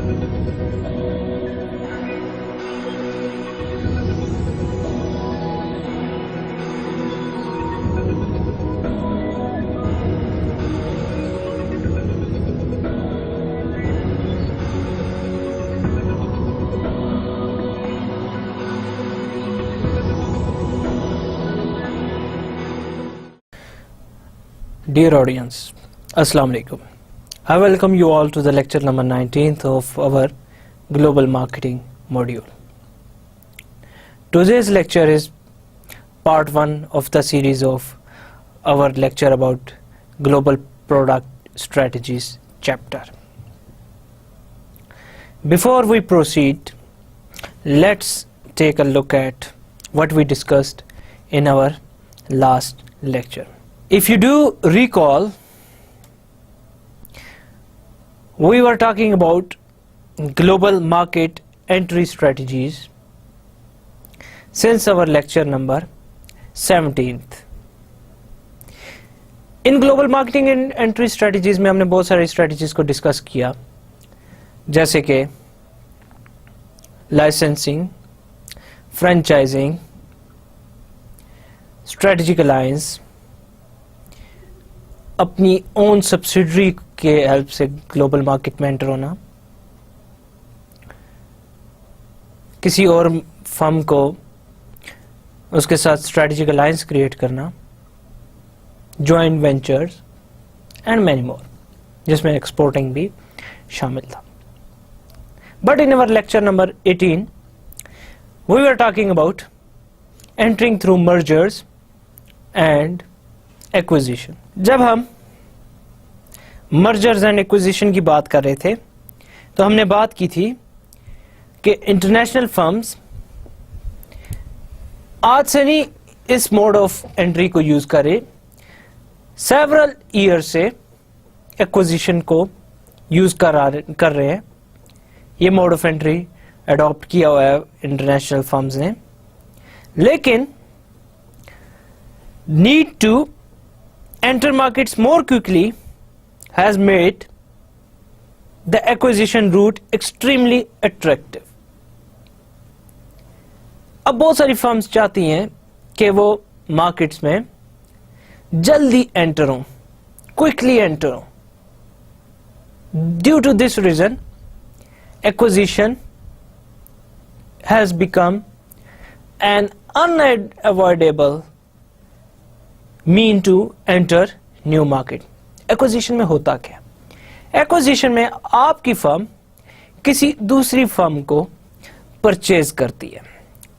Dear audience, Assalamu alaikum. I welcome you all to the lecture number 19th of our global marketing module. Today's lecture is part 1 of the series of our lecture about global product strategies chapter. Before we proceed, let's take a look at what we discussed in our last lecture. If you do recall, we were talking about global market entry strategies since our lecture number 17th. In global marketing and entry strategies में हमने बहुत सारी strategies को discuss किया, जैसे कि licensing, franchising, strategic alliance, अपनी own subsidiary के हेल्प से ग्लोबल मार्केट में एंटर होना, किसी और फर्म को उसके साथ स्ट्रेटेजिक अलायंस क्रिएट करना, joint ventures and many more, जिसमें एक्सपोर्टिंग भी शामिल था. But in our lecture number 18 we were talking about entering through mergers and acquisition. जब हम मर्जर्स एंड एक्विजिशन की बात कर रहे थे तो हमने बात की थी कि इंटरनेशनल फर्म्स आज से नहीं इस मोड ऑफ एंट्री को यूज करे, सेवरल ईयर से एक्विजिशन को यूज कर रहे हैं. ये मोड ऑफ एंट्री अडॉप्ट किया हुआ है इंटरनेशनल फर्म्स ने, लेकिन need to enter markets more quickly has made the acquisition route extremely attractive. अब बहुत सारी फर्म्स चाहती हैं कि वो मार्केट्स में जल्दी एंटर हों, क्विकली एंटर हों. Due to this reason, acquisition has become an unavoidable mean to enter new market. Acquisition में होता क्या? एक्विजिशन में आपकी फर्म किसी दूसरी फर्म को परचेज करती है,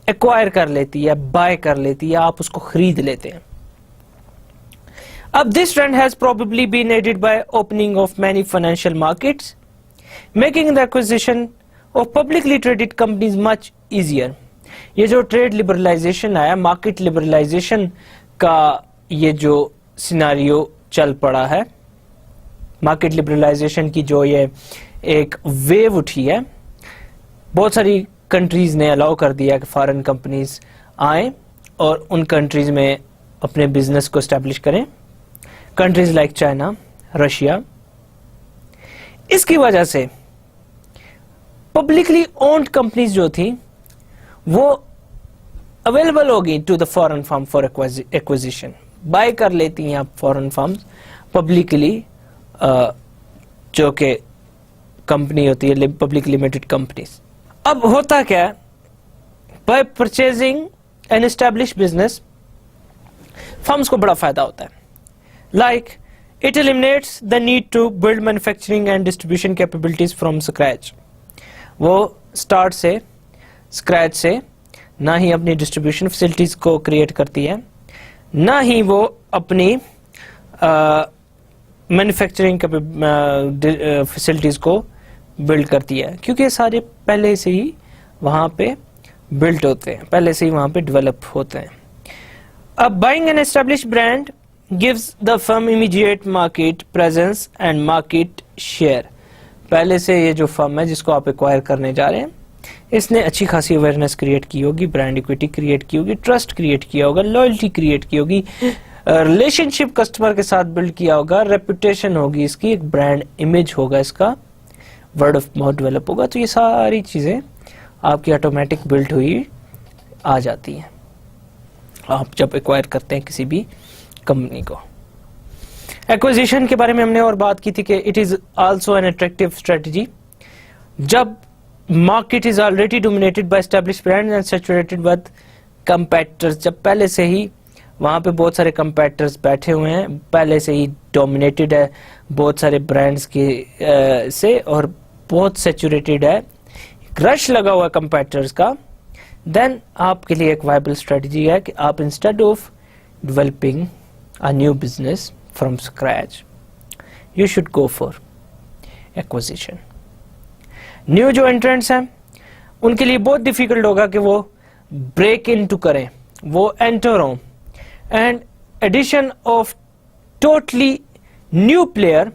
एक्वायर कर लेती है, बाय कर लेती है, आप उसको खरीद लेते हैं. अब this trend has probably been aided by opening of many financial markets, making the acquisition of publicly traded companies much easier. ये जो ट्रेड लिबरलाइजेशन आया, मार्केट लिबरलाइजेशन का ये जो सिनारियो चल पड़ा है, मार्केट लिबरलाइजेशन की जो ये एक वेव उठी है, बहुत सारी कंट्रीज ने अलाउ कर दिया कि फॉरेन कंपनीज आए और उन कंट्रीज में अपने बिजनेस को एस्टेब्लिश करें. Countries like China, Russia. इसकी वजह से पब्लिकली ओन्ड कंपनीज जो थी वो अवेलेबल होगी to the foreign firm for acquisition. Buy कर लेती हैं आप फॉरेन फर्म्स पब्लिकली, जो कि कंपनी होती है पब्लिक लिमिटेड कंपनीज. अब होता क्या है, by purchasing an establish business firms को बड़ा फायदा होता है. Like it eliminates the need to build manufacturing and distribution capabilities from scratch. वो स्टार्ट से, स्क्रैच से ना ही अपनी डिस्ट्रीब्यूशन फैसिलिटीज को क्रिएट करती है, ना ही वो अपनी मैन्युफैक्चरिंग फैसिलिटीज को बिल्ड करती है, क्योंकि ये सारे पहले से ही वहाँ पे बिल्ट होते हैं, पहले से ही वहाँ पे डेवलप होते हैं. अब buying an establish brand gives the firm immediate market presence and market share. पहले से ये जो फर्म है जिसको आप एक्वायर करने जा रहे हैं, इसने अच्छी खासी अवेयरनेस क्रिएट की होगी, ब्रांड इक्विटी क्रिएट की होगी, ट्रस्ट क्रिएट किया होगा, लॉयल्टी क्रिएट की होगी, रिलेशनशिप कस्टमर के साथ बिल्ड किया होगा, रेपुटेशन होगी इसकी, एक ब्रांड इमेज होगा इसका, वर्ड ऑफ माउथ डेवलप होगा, तो ये सारी चीज़ें आपकी ऑटोमेटिक बिल्ड हुई आ जाती हैं आप जब एक्वायर करते हैं किसी भी कंपनी को। एक्विजिशन के बारे में हमने और बात की थी कि it is also an attractive strategy. जब market is already dominated by established brands and saturated with competitors, जब पहले से ही वहां पे बहुत सारे कंपेटिटर्स बैठे हुए हैं, पहले से ही डोमिनेटेड है बहुत सारे ब्रांड्स के से और बहुत सैचुरेटेड है, रश लगा हुआ कंपेटिटर्स का, देन आपके लिए एक वायबल स्ट्रेटजी है कि आप instead of developing a new business from scratch you should go for acquisition. New जो एंट्रेंट्स हैं उनके लिए बहुत डिफिकल्ट होगा कि वो ब्रेक इनटू करें, वो एंटर हों, and addition of totally new player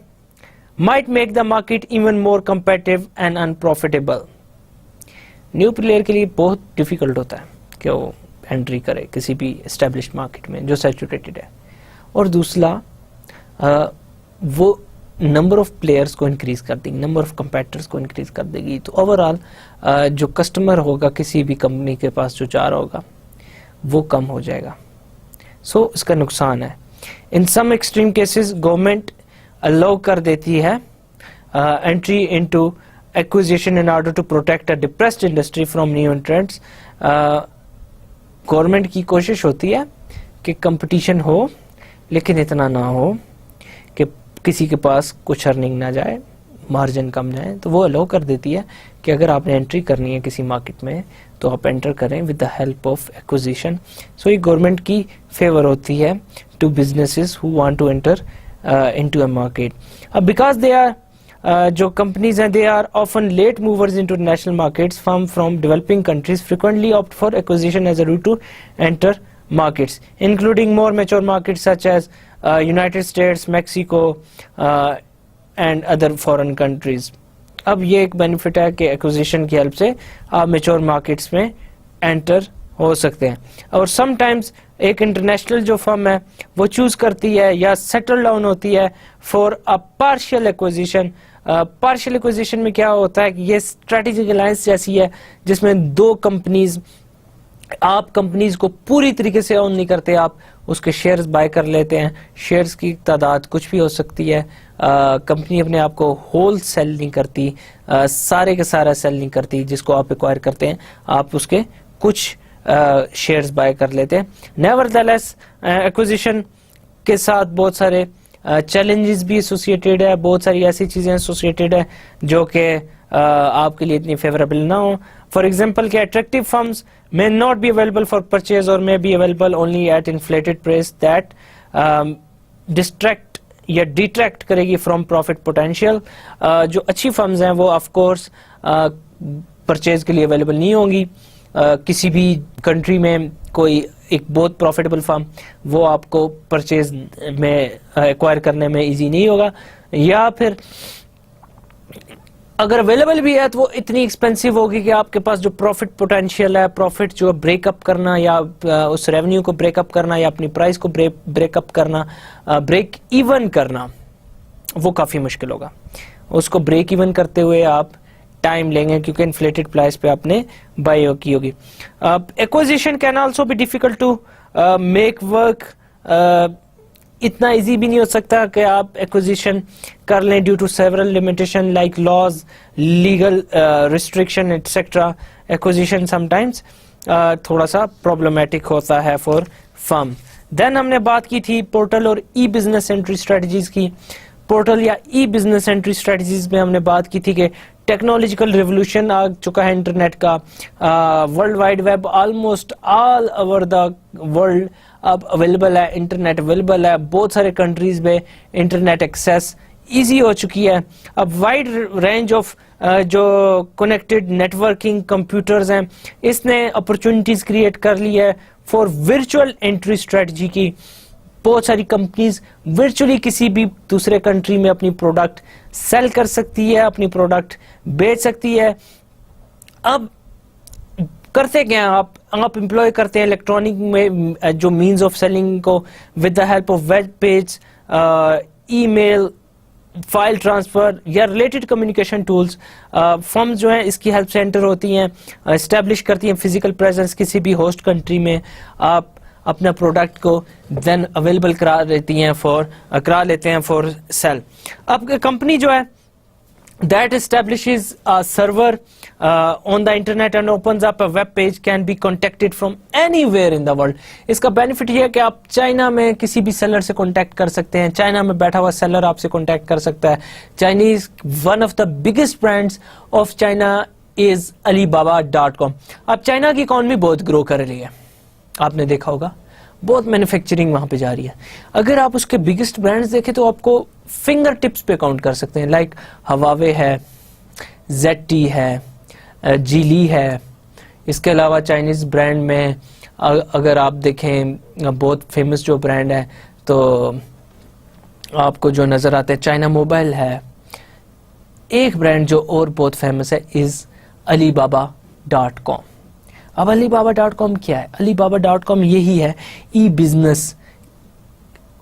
might make the market even more competitive and unprofitable। New player के लिए बहुत डिफिकल्ट होता है कि वो एंट्री करे किसी भी एस्टेब्लिश्ड मार्केट में जो सैचुरेटेड है, और दूसरा वो नंबर ऑफ प्लेयर्स को इंक्रीज कर देगी, नंबर ऑफ कंपेटिटर्स को इंक्रीज कर देगी, तो ओवरऑल जो कस्टमर होगा किसी भी कंपनी के पास जो जा रहा होगा वो कम हो जाएगा। सो इसका नुकसान है। In some extreme cases government allow कर देती है entry into acquisition in order to protect a depressed industry from new entrants. Government की कोशिश होती है कि कंपटीशन हो लेकिन इतना ना हो कि किसी के पास कुछ अर्निंग ना जाए, मार्जिन कम जाए, तो वो अलाउ कर देती है कि अगर आपने एंट्री करनी है किसी मार्केट में तो आप एंटर करें with the help of acquisition. So ये गवर्नमेंट की फेवर होती है to businesses who want to enter into a market. Because they are जो companies हैं they are often late movers into national markets, firms from developing countries frequently opt for acquisition as a route to enter markets, including more mature markets such as United States, Mexico and other foreign countries. अब ये एक benefit है कि acquisition की help से आप mature markets में enter हो सकते हैं। और समटाइम्स एक इंटरनेशनल जो फर्म है वो चूज करती है या सेटल डाउन होती है for a partial acquisition. Partial acquisition में क्या होता है कि ये स्ट्रेटेजिक अलायंस जैसी है जिसमें दो कंपनीज, आप कंपनीज को पूरी तरीके से ओन नहीं करते, आप उसके शेयर्स बाय कर लेते हैं। शेयर्स की तादाद कुछ भी हो सकती है, कंपनी अपने आप को होल सेल नहीं करती, सारे के सारा सेल नहीं करती, जिसको आप एक्वायर करते हैं आप उसके कुछ शेयर्स बाय कर लेते हैं। नेवरदलेस एक्विजिशन के साथ बहुत सारे चैलेंजेस भी एसोसिएटेड है, बहुत सारी ऐसी चीजें एसोसिएटेड है जो कि आपके लिए इतनी फेवरेबल ना हो। फॉर एग्जांपल कि attractive firms may not be available for purchase or may be available only at inflated price that distract या detract करेगी from profit potential। जो अच्छी फर्म्स हैं वो ऑफ कोर्स परचेज के लिए अवेलेबल नहीं होंगी। किसी भी कंट्री में कोई एक बहुत प्रॉफिटेबल फर्म वो आपको परचेज में एक्वायर करने में इजी नहीं होगा, या फिर अगर अवेलेबल भी है तो वो इतनी एक्सपेंसिव होगी कि आपके पास जो प्रॉफिट पोटेंशियल है, प्रॉफिट जो ब्रेकअप करना या उस रेवेन्यू को ब्रेकअप करना या अपनी प्राइस को ब्रेकअप करना, ब्रेक इवन करना, वो काफ़ी मुश्किल होगा। उसको ब्रेक इवन करते हुए आप टाइम लेंगे क्योंकि इन्फ्लेटेड प्राइस पे आपने बाय की होगी। Acquisition can also be difficult to make work. इतना इजी भी नहीं हो सकता कि आप एक्विजिशन कर लें due to several limitation like laws, legal restriction etcetera. Acquisition sometimes थोड़ा सा प्रॉब्लमेटिक होता है फॉर फर्म। देन हमने बात की थी पोर्टल और ई बिजनेस एंट्री स्ट्रेटजीज की। पोर्टल या ई बिजनेस एंट्री स्ट्रेटजीज में हमने बात की थी कि टेक्नोलॉजिकल रिवोल्यूशन आ चुका है इंटरनेट का। World wide web almost all over the world अब अवेलेबल है, इंटरनेट अवेलेबल है, बहुत सारे कंट्रीज में इंटरनेट एक्सेस इजी हो चुकी है। अब वाइड रेंज ऑफ जो कनेक्टेड नेटवर्किंग कंप्यूटर्स हैं इसने अपॉर्चुनिटीज क्रिएट कर ली है फॉर वर्चुअल एंट्री स्ट्रेटजी की। बहुत सारी कंपनीज वर्चुअली किसी भी दूसरे कंट्री में अपनी प्रोडक्ट सेल कर सकती है, अपनी प्रोडक्ट बेच सकती है। अब करते क्या हैं आप एम्प्लॉय करते हैं इलेक्ट्रॉनिक में जो मीन्स ऑफ सेलिंग को with the help of web page, email, file transfer या रिलेटेड कम्युनिकेशन टूल्स। फर्म्स जो हैं इसकी हेल्प सेंटर होती हैं, इस्टेब्लिश करती हैं फिजिकल प्रेजेंस किसी भी होस्ट कंट्री में। आप अपना प्रोडक्ट को देन अवेलेबल करा लेती हैं करा लेते हैं फॉर सेल। अब कंपनी जो है that establishes a server on the internet and opens up a web page can be contacted from anywhere in the world। इसका बेनिफिट ये है कि आप चाइना में किसी भी सेलर से कांटेक्ट कर सकते हैं, चाइना में बैठा हुआ सेलर आपसे कांटेक्ट कर सकता है। Chinese one of the biggest brands of China is alibaba.com। अब चाइना की इकॉनमी बहुत ग्रो कर रही है, आपने देखा होगा, बहुत मैन्युफैक्चरिंग वहां पे जा रही है। अगर आप उसके बिगेस्ट ब्रांड्स देखें तो आपको फिंगर टिप्स पे काउंट कर सकते हैं, लाइक हवावे है, ZT है, जीली है। इसके अलावा चाइनीज ब्रांड में अगर आप देखें बहुत फेमस जो ब्रांड है तो आपको जो नजर आते हैं चाइना मोबाइल है। एक ब्रांड जो और बहुत फेमस है इज alibaba.com। अब alibaba.com क्या है? alibaba.com यही है ई बिजनेस,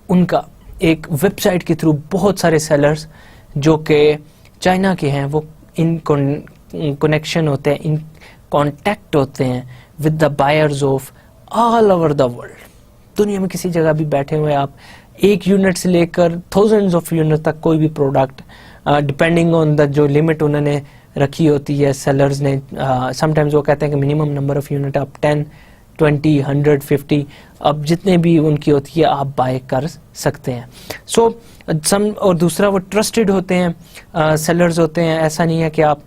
उनका एक वेबसाइट के थ्रू बहुत सारे सेलर्स जो कि चाइना के हैं वो इन कनेक्शन होते हैं, इन कांटेक्ट होते हैं with the buyers of all over the world. दुनिया में किसी जगह भी बैठे हुए आप एक यूनिट से लेकर थाउजेंड्स ऑफ यूनिट तक कोई भी प्रोडक्ट डिपेंडिंग ऑन द जो लिमिट उन्होंने रखी होती है सेलर्स ने, समटाइम्स वो कहते हैं कि मिनिमम नंबर ऑफ यूनिट आप 10, 20, 100, 50 अब जितने भी उनकी होती है आप बाय कर सकते हैं। सो और दूसरा वो ट्रस्टेड होते हैं, सेलर्स होते हैं। ऐसा नहीं है कि आप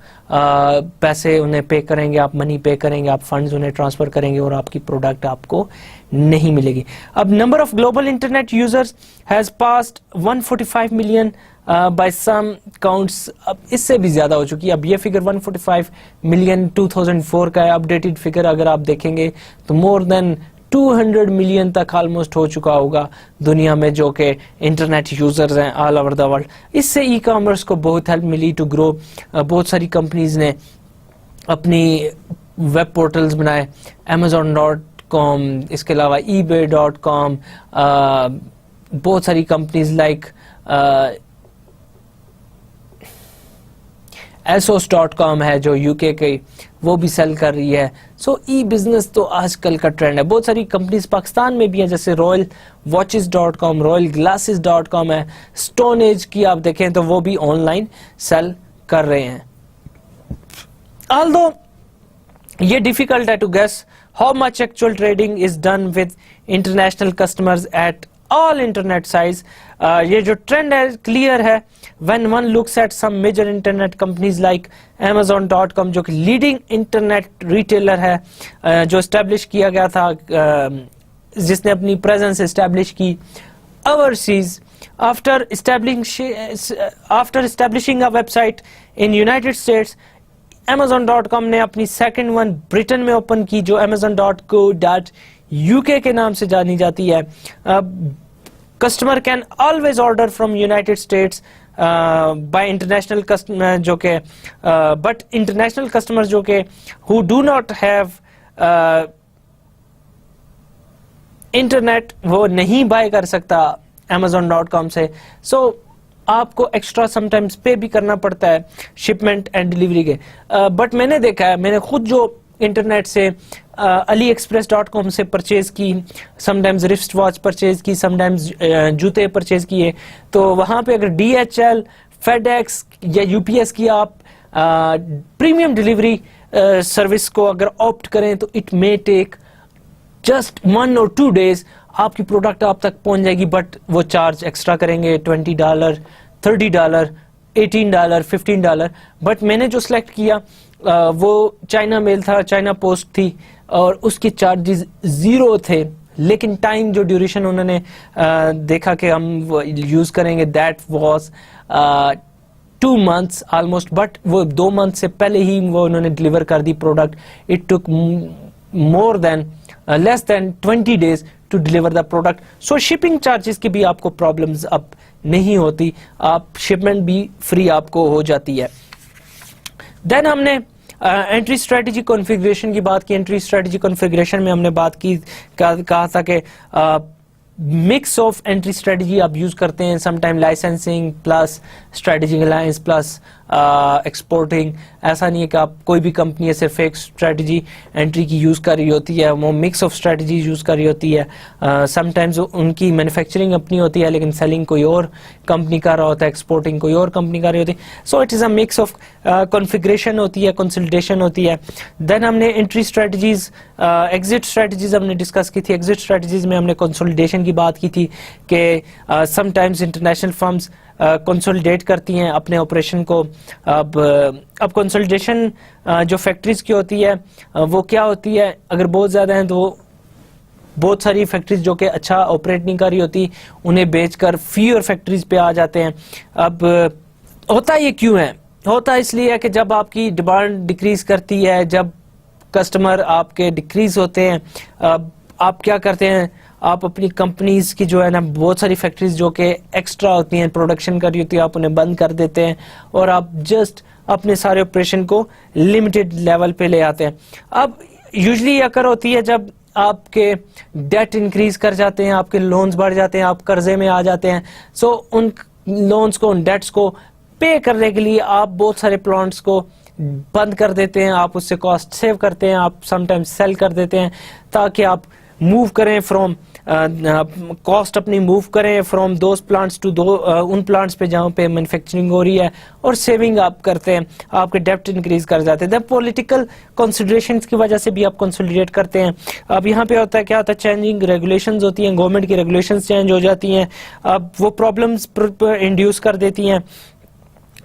पैसे उन्हें पे करेंगे, आप मनी पे करेंगे, आप फंड्स उन्हें ट्रांसफर करेंगे और आपकी प्रोडक्ट आपको नहीं मिलेगी। अब number of global internet users has passed 145 million by some counts. अब इससे भी ज्यादा हो चुकी है। अब ये फिगर 145 मिलियन 2004 का है, अपडेटेड फिगर अगर आप देखेंगे तो मोर देन 200 मिलियन तक ऑलमोस्ट हो चुका होगा दुनिया में जो कि इंटरनेट यूजर्स हैं ऑल ओवर द वर्ल्ड। इससे ई कॉमर्स को बहुत हेल्प मिली टू ग्रो। बहुत सारी कंपनीज ने अपनी वेब पोर्टल्स बनाए, amazon.com, इसके अलावा ebay.com, बहुत सारी कंपनीज लाइक asos.com है जो यूके के, वो भी सेल कर रही है। सो ई बिजनेस तो आजकल का ट्रेंड है। बहुत सारी कंपनीज पाकिस्तान में भी है जैसे royalwatches.com, royalglasses.com है। स्टोन एज की आप देखें तो वो भी ऑनलाइन सेल कर रहे हैं। ऑल्दो ये डिफिकल्ट है to guess how much actual trading is done with international customers at all internet size. ये जो ट्रेंड है क्लियर है when one looks at some major internet companies like amazon.com जो कि लीडिंग इंटरनेट रिटेलर है, जो establish किया गया था, जिसने अपनी प्रेजेंस एस्टेब्लिश की overseas after establishing a website in United States। amazon.com ने अपनी सेकंड वन ब्रिटेन में ओपन की जो amazon.co.uk के नाम से जानी जाती है। Customer can always order from United states bye international customer जो के बट इंटरनेशनल कस्टमर जो के who do not have internet वो नहीं बाय कर सकता amazon.com से। सो आपको एक्स्ट्रा समटाइम्स पे भी करना पड़ता है शिपमेंट एंड डिलीवरी के। बट मैंने देखा है, मैंने खुद जो इंटरनेट से AliExpress.com से परचेज की, समटाइम्स रिस्ट वॉच परचेज की, समटाइम्स जूते परचेज किए, तो वहां पे अगर DHL, FedEx या UPS की आप प्रीमियम डिलीवरी सर्विस को अगर ऑप्ट करें तो it may take just 1 or 2 days आपकी प्रोडक्ट आप तक पहुंच जाएगी। बट वो चार्ज एक्स्ट्रा करेंगे $20, $30, $18, $15। बट मैंने जो सिलेक्ट किया वो चाइना मेल था, चाइना पोस्ट थी और उसके चार्जेस 0 थे, लेकिन टाइम जो ड्यूरेशन उन्होंने देखा कि हम यूज करेंगे that was 2 months almost. But वो 2 months से पहले ही वो उन्होंने डिलीवर कर दी product. It took more than less than 20 days to deliver the product. So shipping charges की भी आपको प्रॉब्लम्स अब नहीं होती, आप शिपमेंट भी फ्री आपको हो जाती है। देन हमने एंट्री स्ट्रेटेजी कॉन्फ़िगरेशन की बात की। एंट्री स्ट्रेटेजी कॉन्फ़िगरेशन में हमने बात की, कहा था कि मिक्स ऑफ एंट्री स्ट्रेटजी आप यूज करते हैं, sometime licensing plus strategic alliance plus exporting. ऐसा नहीं है कि आप कोई भी कंपनी है सिर्फ एक स्ट्रेटजी एंट्री की यूज कर रही होती है, वो मिक्स ऑफ स्ट्रेटजी यूज कर रही होती है। समटाइम्स उनकी मैन्युफैक्चरिंग अपनी होती है लेकिन सेलिंग कोई और कंपनी कर रहा होता है, एक्सपोर्टिंग कोई और कंपनी कर रही होती है। So it is a mix of configuration होती है, कंसोलिडेशन होती है। देन हमने एंट्री स्ट्रेटजीज, एग्जिट स्ट्रेटजीज हमने डिस्कस की थी। एग्जिट स्ट्रेटजीज में हमने कंसोलिडेशन की बात की थी कि समटाइम्स इंटरनेशनल फर्म्स कंसोलिडेट करती हैं अपने ऑपरेशन को। अब कंसोलिडेशन जो फैक्ट्रीज की होती है वो क्या होती है, अगर बहुत ज़्यादा हैं तो बहुत सारी फैक्ट्रीज जो कि अच्छा ऑपरेट नहीं कर रही होती उन्हें बेचकर फ्यूअर फैक्ट्रीज पे आ जाते हैं। अब होता ये क्यों है? होता इसलिए है कि जब आपकी डिमांड डिक्रीज करती है, जब कस्टमर आपके डिक्रीज होते हैं, आप क्या करते हैं, आप अपनी कंपनीज की जो है ना बहुत सारी फैक्ट्रीज जो कि एक्स्ट्रा होती हैं, प्रोडक्शन कर रही होती है, आप उन्हें बंद कर देते हैं और आप जस्ट अपने सारे ऑपरेशन को लिमिटेड लेवल पे ले आते हैं। अब यूजुअली अकर होती है जब आपके डेट इंक्रीज कर जाते हैं, आपके लोन्स बढ़ जाते हैं, आप कर्जे में आ जाते हैं। सो उन लोन्स को, उन डेट्स को पे करने के लिए आप बहुत सारे प्लांट्स को बंद कर देते हैं, आप उससे कॉस्ट सेव करते हैं, आप समटाइम्स सेल कर देते हैं ताकि आप मूव करें फ्रॉम कॉस्ट अपनी मूव करें फ्रॉम दोज प्लांट्स टू उन प्लांट्स पे जहाँ पे मैन्युफैक्चरिंग हो रही है और सेविंग आप करते हैं, आपके डेप्ट इंक्रीज कर जाते हैं। पॉलिटिकल कंसिडरेशंस की वजह से भी आप कंसोलिडेट करते हैं। अब यहाँ पे होता है क्या होता है, चेंजिंग रेगुलेशंस होती हैं, गवर्नमेंट की रेगुलेशंस चेंज हो जाती हैं, अब वो प्रॉब्लम्स इंड्यूस कर देती हैं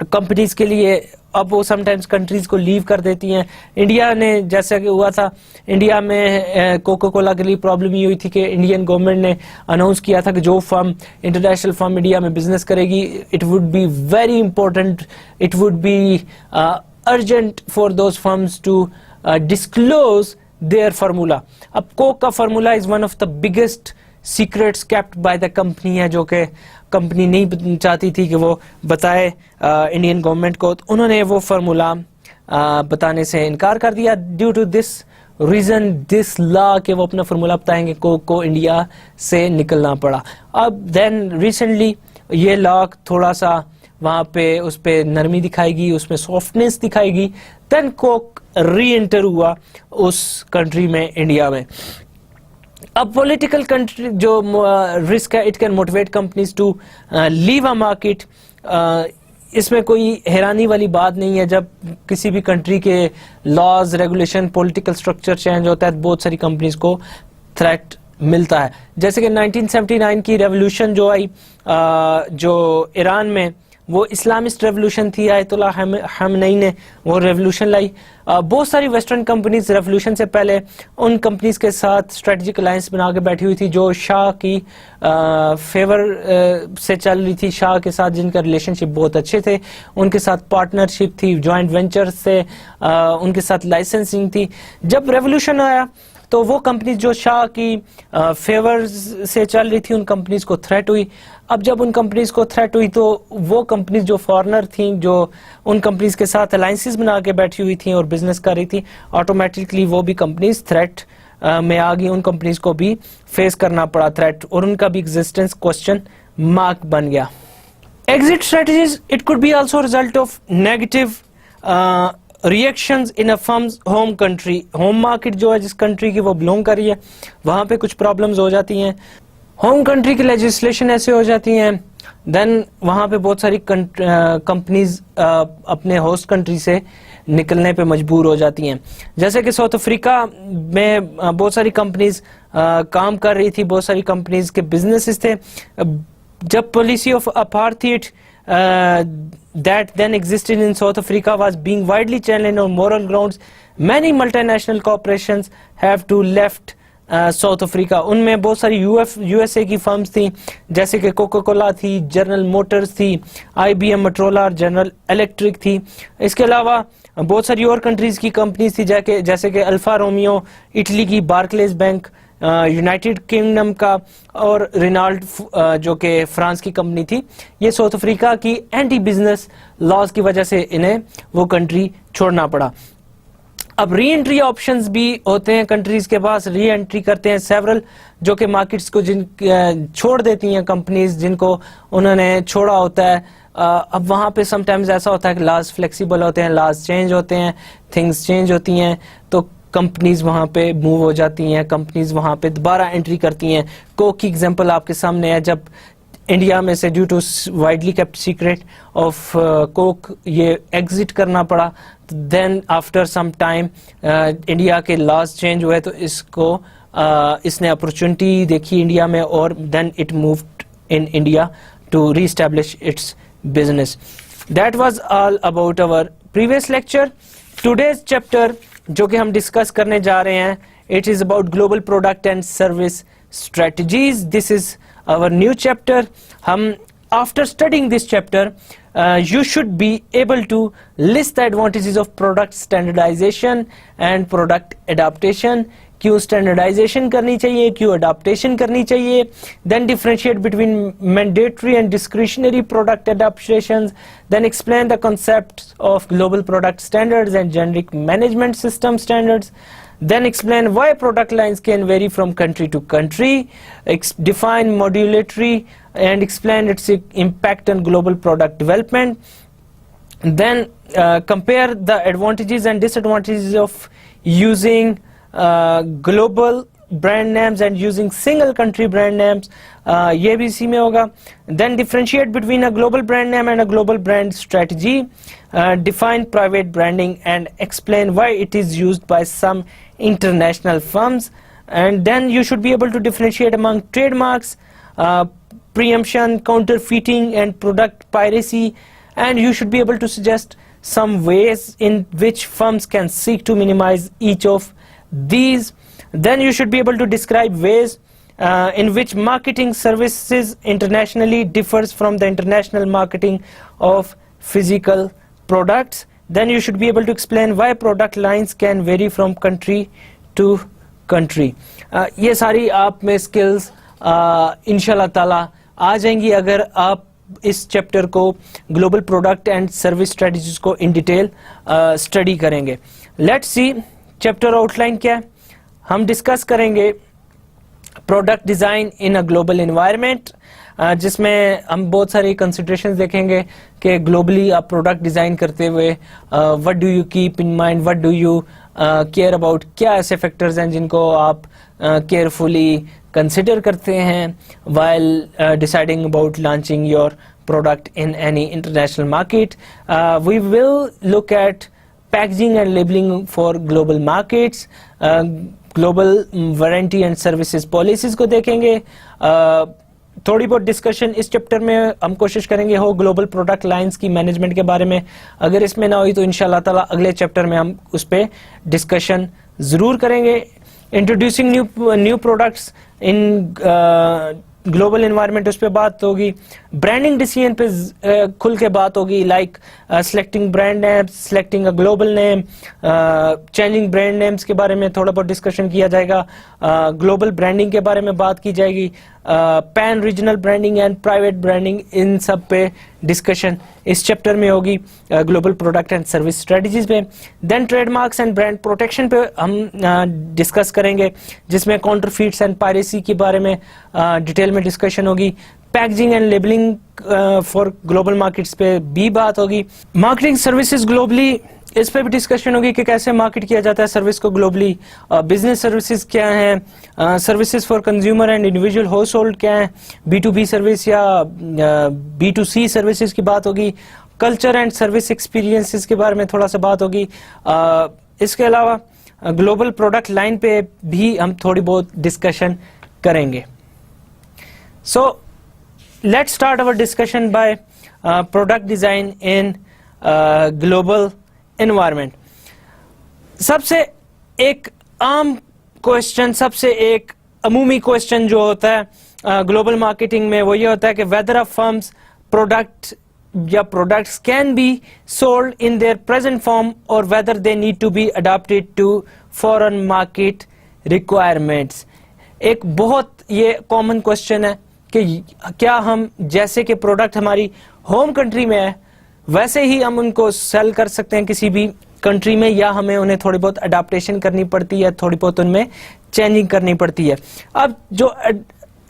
कंपनीज के लिए। अब वो समटाइम्स कंट्रीज को लीव कर देती हैं। इंडिया ने जैसा कि हुआ था, इंडिया में कोका कोला के लिए प्रॉब्लम ये हुई थी कि इंडियन गवर्नमेंट ने अनाउंस किया था कि जो फर्म इंटरनेशनल फर्म इंडिया में बिजनेस करेगी, it would be very important, it would be urgent for those firms to disclose their formula. अब कोक का formula is one of the biggest secrets kept by the company है, जो कि company नहीं चाहती थी कि वो बताए इंडियन गवर्नमेंट को, तो उन्होंने वो फार्मूला बताने से इनकार कर दिया। Due to this reason, this law के वो अपना फार्मूला बताएंगे को इंडिया से निकलना पड़ा। अब देन रिसेंटली ये लॉ थोड़ा सा वहां पे उस पे नरमी दिखाएगी, उसमें सॉफ्टनेस दिखाएगी, देन कोक री एंटर हुआ उस कंट्री में, इंडिया में। अब पॉलिटिकल कंट्री जो रिस्क है, it can motivate companies to leave a market. इसमें कोई हैरानी वाली बात नहीं है, जब किसी भी कंट्री के laws, regulation, political structure change होता है, बहुत सारी कंपनीज को थ्रेट मिलता है। जैसे कि 1979 की रेवोल्यूशन जो आई जो ईरान में, वो इस्लामिस्ट रेवोल्यूशन थी, आयतुल्ला खamenei ने वो रेवोल्यूशन लाई। बहुत सारी वेस्टर्न कंपनीज रेवोल्यूशन से पहले उन कंपनीज के साथ स्ट्रेटेजिक अलायंस बना के बैठी हुई थी जो शाह की फेवर से चल रही थी, शाह के साथ जिनका रिलेशनशिप बहुत अच्छे थे, उनके साथ पार्टनरशिप थी, जॉइंट वेंचर्स से उनके साथ लाइसेंसिंग थी। जब रेवोल्यूशन आया तो वो कंपनीज जो शाह की फेवर से चल रही थी, उन कंपनीज को थ्रेट हुई। अब जब उन कंपनीज को थ्रेट हुई तो वो कंपनीज जो फॉरेनर थी, जो उन कंपनीज के साथ अलायंसेस बना के बैठी हुई थी और बिजनेस कर रही थी, ऑटोमेटिकली वो भी कंपनीज थ्रेट में आ गई। उन कंपनीज को भी फेस करना पड़ा थ्रेट, और उनका भी एग्जिस्टेंस क्वेश्चन मार्क बन गया। Exit strategies, it could be also result of negative reactions in a firms home country. Home market जो है जिस कंट्री की वो बिलोंग कर रही है, वहां पे कुछ प्रॉब्लम्स हो जाती हैं, होम कंट्री की लेजिस्लेशन ऐसे हो जाती हैं, देन वहां पे बहुत सारी कंपनीज अपने होस्ट कंट्री से निकलने पे मजबूर हो जाती हैं। जैसे कि साउथ अफ्रीका में बहुत सारी कंपनीज काम कर रही थी, बहुत सारी कंपनीज के बिजनेसेस थे। जब policy of apartheid that then existed in South Africa was being widely challenged on moral grounds, many multinational corporations have to left south Africa. उनमें बहुत सारी यूएसए की फर्म्स थी, जैसे कि कोका कोला थी, जनरल मोटर्स थी, IBM, मोटोरोला, जनरल इलेक्ट्रिक थी। इसके अलावा बहुत सारी और कंट्रीज की कंपनीज थी, जैसे कि अल्फा रोमियो इटली की, बार्कलेज बैंक यूनाइटेड किंगडम का, और रिनाल्ट जो कि फ्रांस की कंपनी थी। ये साउथ अफ्रीका की एंटी बिजनेस लॉज की वजह से इन्हें वो कंट्री छोड़ना पड़ा। अब री एंट्री ऑप्शंस भी होते हैं कंट्रीज के पास, री एंट्री करते हैं सेवरल, जो कि मार्केट्स को छोड़ देती हैं कंपनीज जिनको उन्होंने छोड़ा होता है। अब वहाँ पे समटाइम्स ऐसा होता है कि लॉज फ्लेक्सिबल होते हैं, लॉज चेंज होते हैं, थिंग्स चेंज होती हैं, तो कंपनीज वहाँ पे मूव हो जाती हैं, कंपनीज वहाँ पे दोबारा एंट्री करती हैं। कोक की एग्जांपल आपके सामने है, जब इंडिया में से due to widely kept secret of Coke ये एग्जिट करना पड़ा, then after some time India के लॉज चेंज हुए, तो इसने अपॉर्चुनिटी देखी इंडिया में, और then it moved in India to reestablish its business. That was all about our previous lecture. Today's chapter जो कि हम डिस्कस करने जा रहे हैं, it is about global product and service strategies. This is our new chapter. After studying this chapter, you should be able to list the advantages of product standardization and product adaptation. क्यों standardization करनी चाहिए, क्यों adaptation करनी चाहिए, then differentiate between mandatory and discretionary product adaptations, then explain the concepts of global product standards and generic management system standards, then explain why product lines can vary from country to country, define modularity and explain its impact on global product development, then compare the advantages and disadvantages of using global brand names and using single country brand names, ये भी इसी में होगा. Then differentiate between a global brand name and a global brand strategy, define private branding and explain why it is used by some international firms, and then you should be able to differentiate among trademarks, preemption, counterfeiting and product piracy, and you should be able to suggest some ways in which firms can seek to minimize each of these. Then you should be able to describe ways in which marketing services internationally differs from the international marketing of physical products. Then you should be able to explain why product lines can vary from country to country. ये सारी आप में skills इंशाल्लाह ताला आ जाएंगी अगर आप इस चैप्टर को global product and service strategies को इन डिटेल स्टडी करेंगे. लेट्स सी चैप्टर आउटलाइन क्या है. हम डिस्कस करेंगे product design in a global environment, जिसमें हम बहुत सारी कंसिडरेशंस देखेंगे कि ग्लोबली आप प्रोडक्ट डिज़ाइन करते हुए what do you keep in mind, what do you care about, क्या ऐसे फैक्टर्स हैं जिनको आप केयरफुली कंसिडर करते हैं while deciding about launching your product in any international market. We will look at packaging and labeling for global markets, global warranty and services policies को देखेंगे. थोड़ी बहुत डिस्कशन इस चैप्टर में हम कोशिश करेंगे हो ग्लोबल प्रोडक्ट लाइंस की मैनेजमेंट के बारे में. अगर इसमें ना हुई तो इंशाल्लाह ताला अगले चैप्टर में हम उस पर डिस्कशन ज़रूर करेंगे. Introducing new products in global environment उस पर बात होगी. ब्रांडिंग डिसीजन पे खुल के बात होगी, like selecting brand names, selecting a global name, changing brand names के बारे में थोड़ा बहुत डिस्कशन किया जाएगा. ग्लोबल ब्रांडिंग के बारे में बात की जाएगी. Pan regional branding and private branding, इन सब पे डिस्कशन इस चैप्टर में होगी global product and service strategies पे. Then trademarks and brand protection पे हम डिस्कस करेंगे, जिसमें काउंटरफीट्स एंड पायरेसी के बारे में डिटेल में डिस्कशन होगी. Packaging and labelling for global markets पे भी बात होगी. मार्केटिंग सर्विसेज ग्लोबली, इस पे भी डिस्कशन होगी कि कैसे मार्केट किया जाता है सर्विस को ग्लोबली. बिजनेस सर्विसेज क्या हैं, services for consumer and individual house hold क्या है, B2B सर्विस या B2C सर्विसेज की बात होगी. कल्चर एंड सर्विस एक्सपीरियंसेस के बारे में थोड़ा सा बात होगी. इसके अलावा ग्लोबल प्रोडक्ट लाइन पे भी हम थोड़ी बहुत डिस्कशन करेंगे. So let's start our discussion by product design in global environment. सबसे एक आम क्वेश्चन, सबसे एक अमूमी क्वेश्चन जो होता है ग्लोबल मार्केटिंग में, वो ये होता है कि वेदर अ फर्म्स प्रोडक्ट या products can be sold in their present form और whether they need to be adopted to foreign market requirements. एक बहुत ये कॉमन क्वेश्चन है कि क्या हम जैसे कि प्रोडक्ट हमारी होम कंट्री में है वैसे ही हम उनको सेल कर सकते हैं किसी भी कंट्री में, या हमें उन्हें थोड़ी बहुत अडाप्टेशन करनी पड़ती है, थोड़ी बहुत उनमें चेंजिंग करनी पड़ती है। अब जो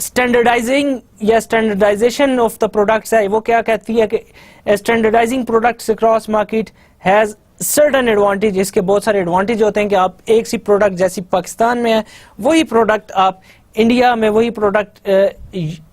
स्टैंडर्डाइजिंग या स्टैंडर्डाइजेशन ऑफ द प्रोडक्ट्स है, वो क्या कहती है कि standardising products across market has certain advantage. इसके बहुत सारे एडवांटेज होते हैं कि आप एक सी प्रोडक्ट जैसी पाकिस्तान में है वही प्रोडक्ट आप इंडिया में, वही प्रोडक्ट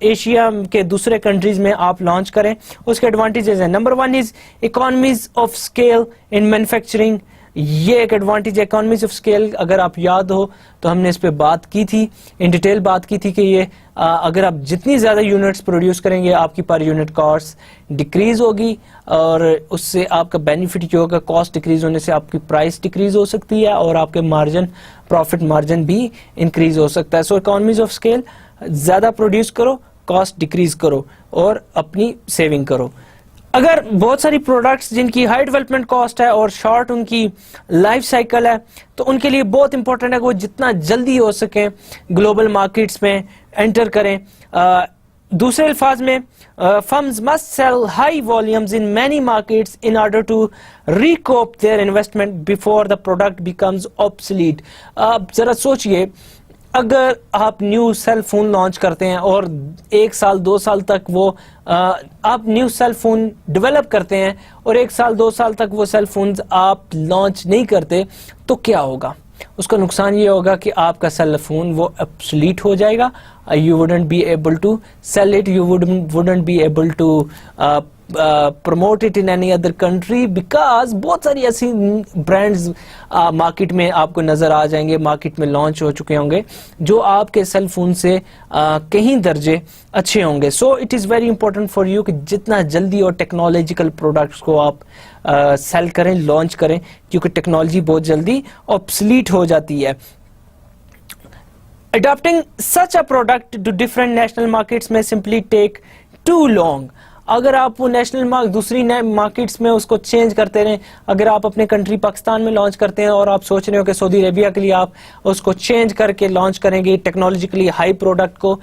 एशिया के दूसरे कंट्रीज में आप लॉन्च करें, उसके एडवांटेजेस हैं। Number 1 is economies of scale in manufacturing. ये एक एडवांटेज है, इकोनॉमीज ऑफ स्केल। अगर आप याद हो तो हमने इस पे बात की थी, इन डिटेल बात की थी कि ये अगर आप जितनी ज़्यादा यूनिट्स प्रोड्यूस करेंगे आपकी पर यूनिट कॉस्ट डिक्रीज होगी, और उससे आपका बेनिफिट जो होगा, कॉस्ट डिक्रीज होने से आपकी प्राइस डिक्रीज हो सकती है और आपके मार्जिन, प्रॉफिट मार्जिन भी इंक्रीज हो सकता है। सो इकोनॉमीज ऑफ स्केल, ज़्यादा प्रोड्यूस करो, कॉस्ट डिक्रीज करो और अपनी सेविंग करो। अगर बहुत सारी प्रोडक्ट्स जिनकी हाई डेवलपमेंट कॉस्ट है और शॉर्ट उनकी लाइफ साइकिल है, तो उनके लिए बहुत इंपॉर्टेंट है कि वो जितना जल्दी हो सके ग्लोबल मार्केट्स में एंटर करें। दूसरे अल्फाज में, firms must sell high volumes in many markets in order to recoup their investment before the product becomes obsolete. आप जरा सोचिए, अगर आप न्यू सेल फोन लॉन्च करते हैं और 1 साल 2 साल तक वो आप न्यू सेल फोन डेवलप करते हैं और 1 साल 2 साल तक वो सेल फोन आप लॉन्च नहीं करते, तो क्या होगा? उसका नुकसान ये होगा कि आपका सेल फोन वो ऑब्सोलीट हो जाएगा। You wouldn't be able to sell it, you wouldn't be able to promote it in any other country, because बहुत सारी ऐसी ब्रांड्स मार्केट में आपको नजर आ जाएंगे, मार्केट में लॉन्च हो चुके होंगे जो आपके सेल फोन से कहीं दर्जे अच्छे होंगे। So it is very important for you कि जितना जल्दी और टेक्नोलॉजिकल प्रोडक्ट्स को आप सेल करें, लॉन्च करें, क्योंकि टेक्नोलॉजी बहुत जल्दी ऑब्सलीट हो जाती है। Adopting such a product to different national markets may simply take too long. अगर आप वो नेशनल दूसरी मार्केट्स में उसको चेंज करते रहें, अगर आप अपने कंट्री पाकिस्तान में लॉन्च करते हैं और आप सोच रहे हो कि सऊदी अरेबिया के लिए आप उसको चेंज करके लॉन्च करेंगे टेक्नोलॉजिकली हाई प्रोडक्ट को,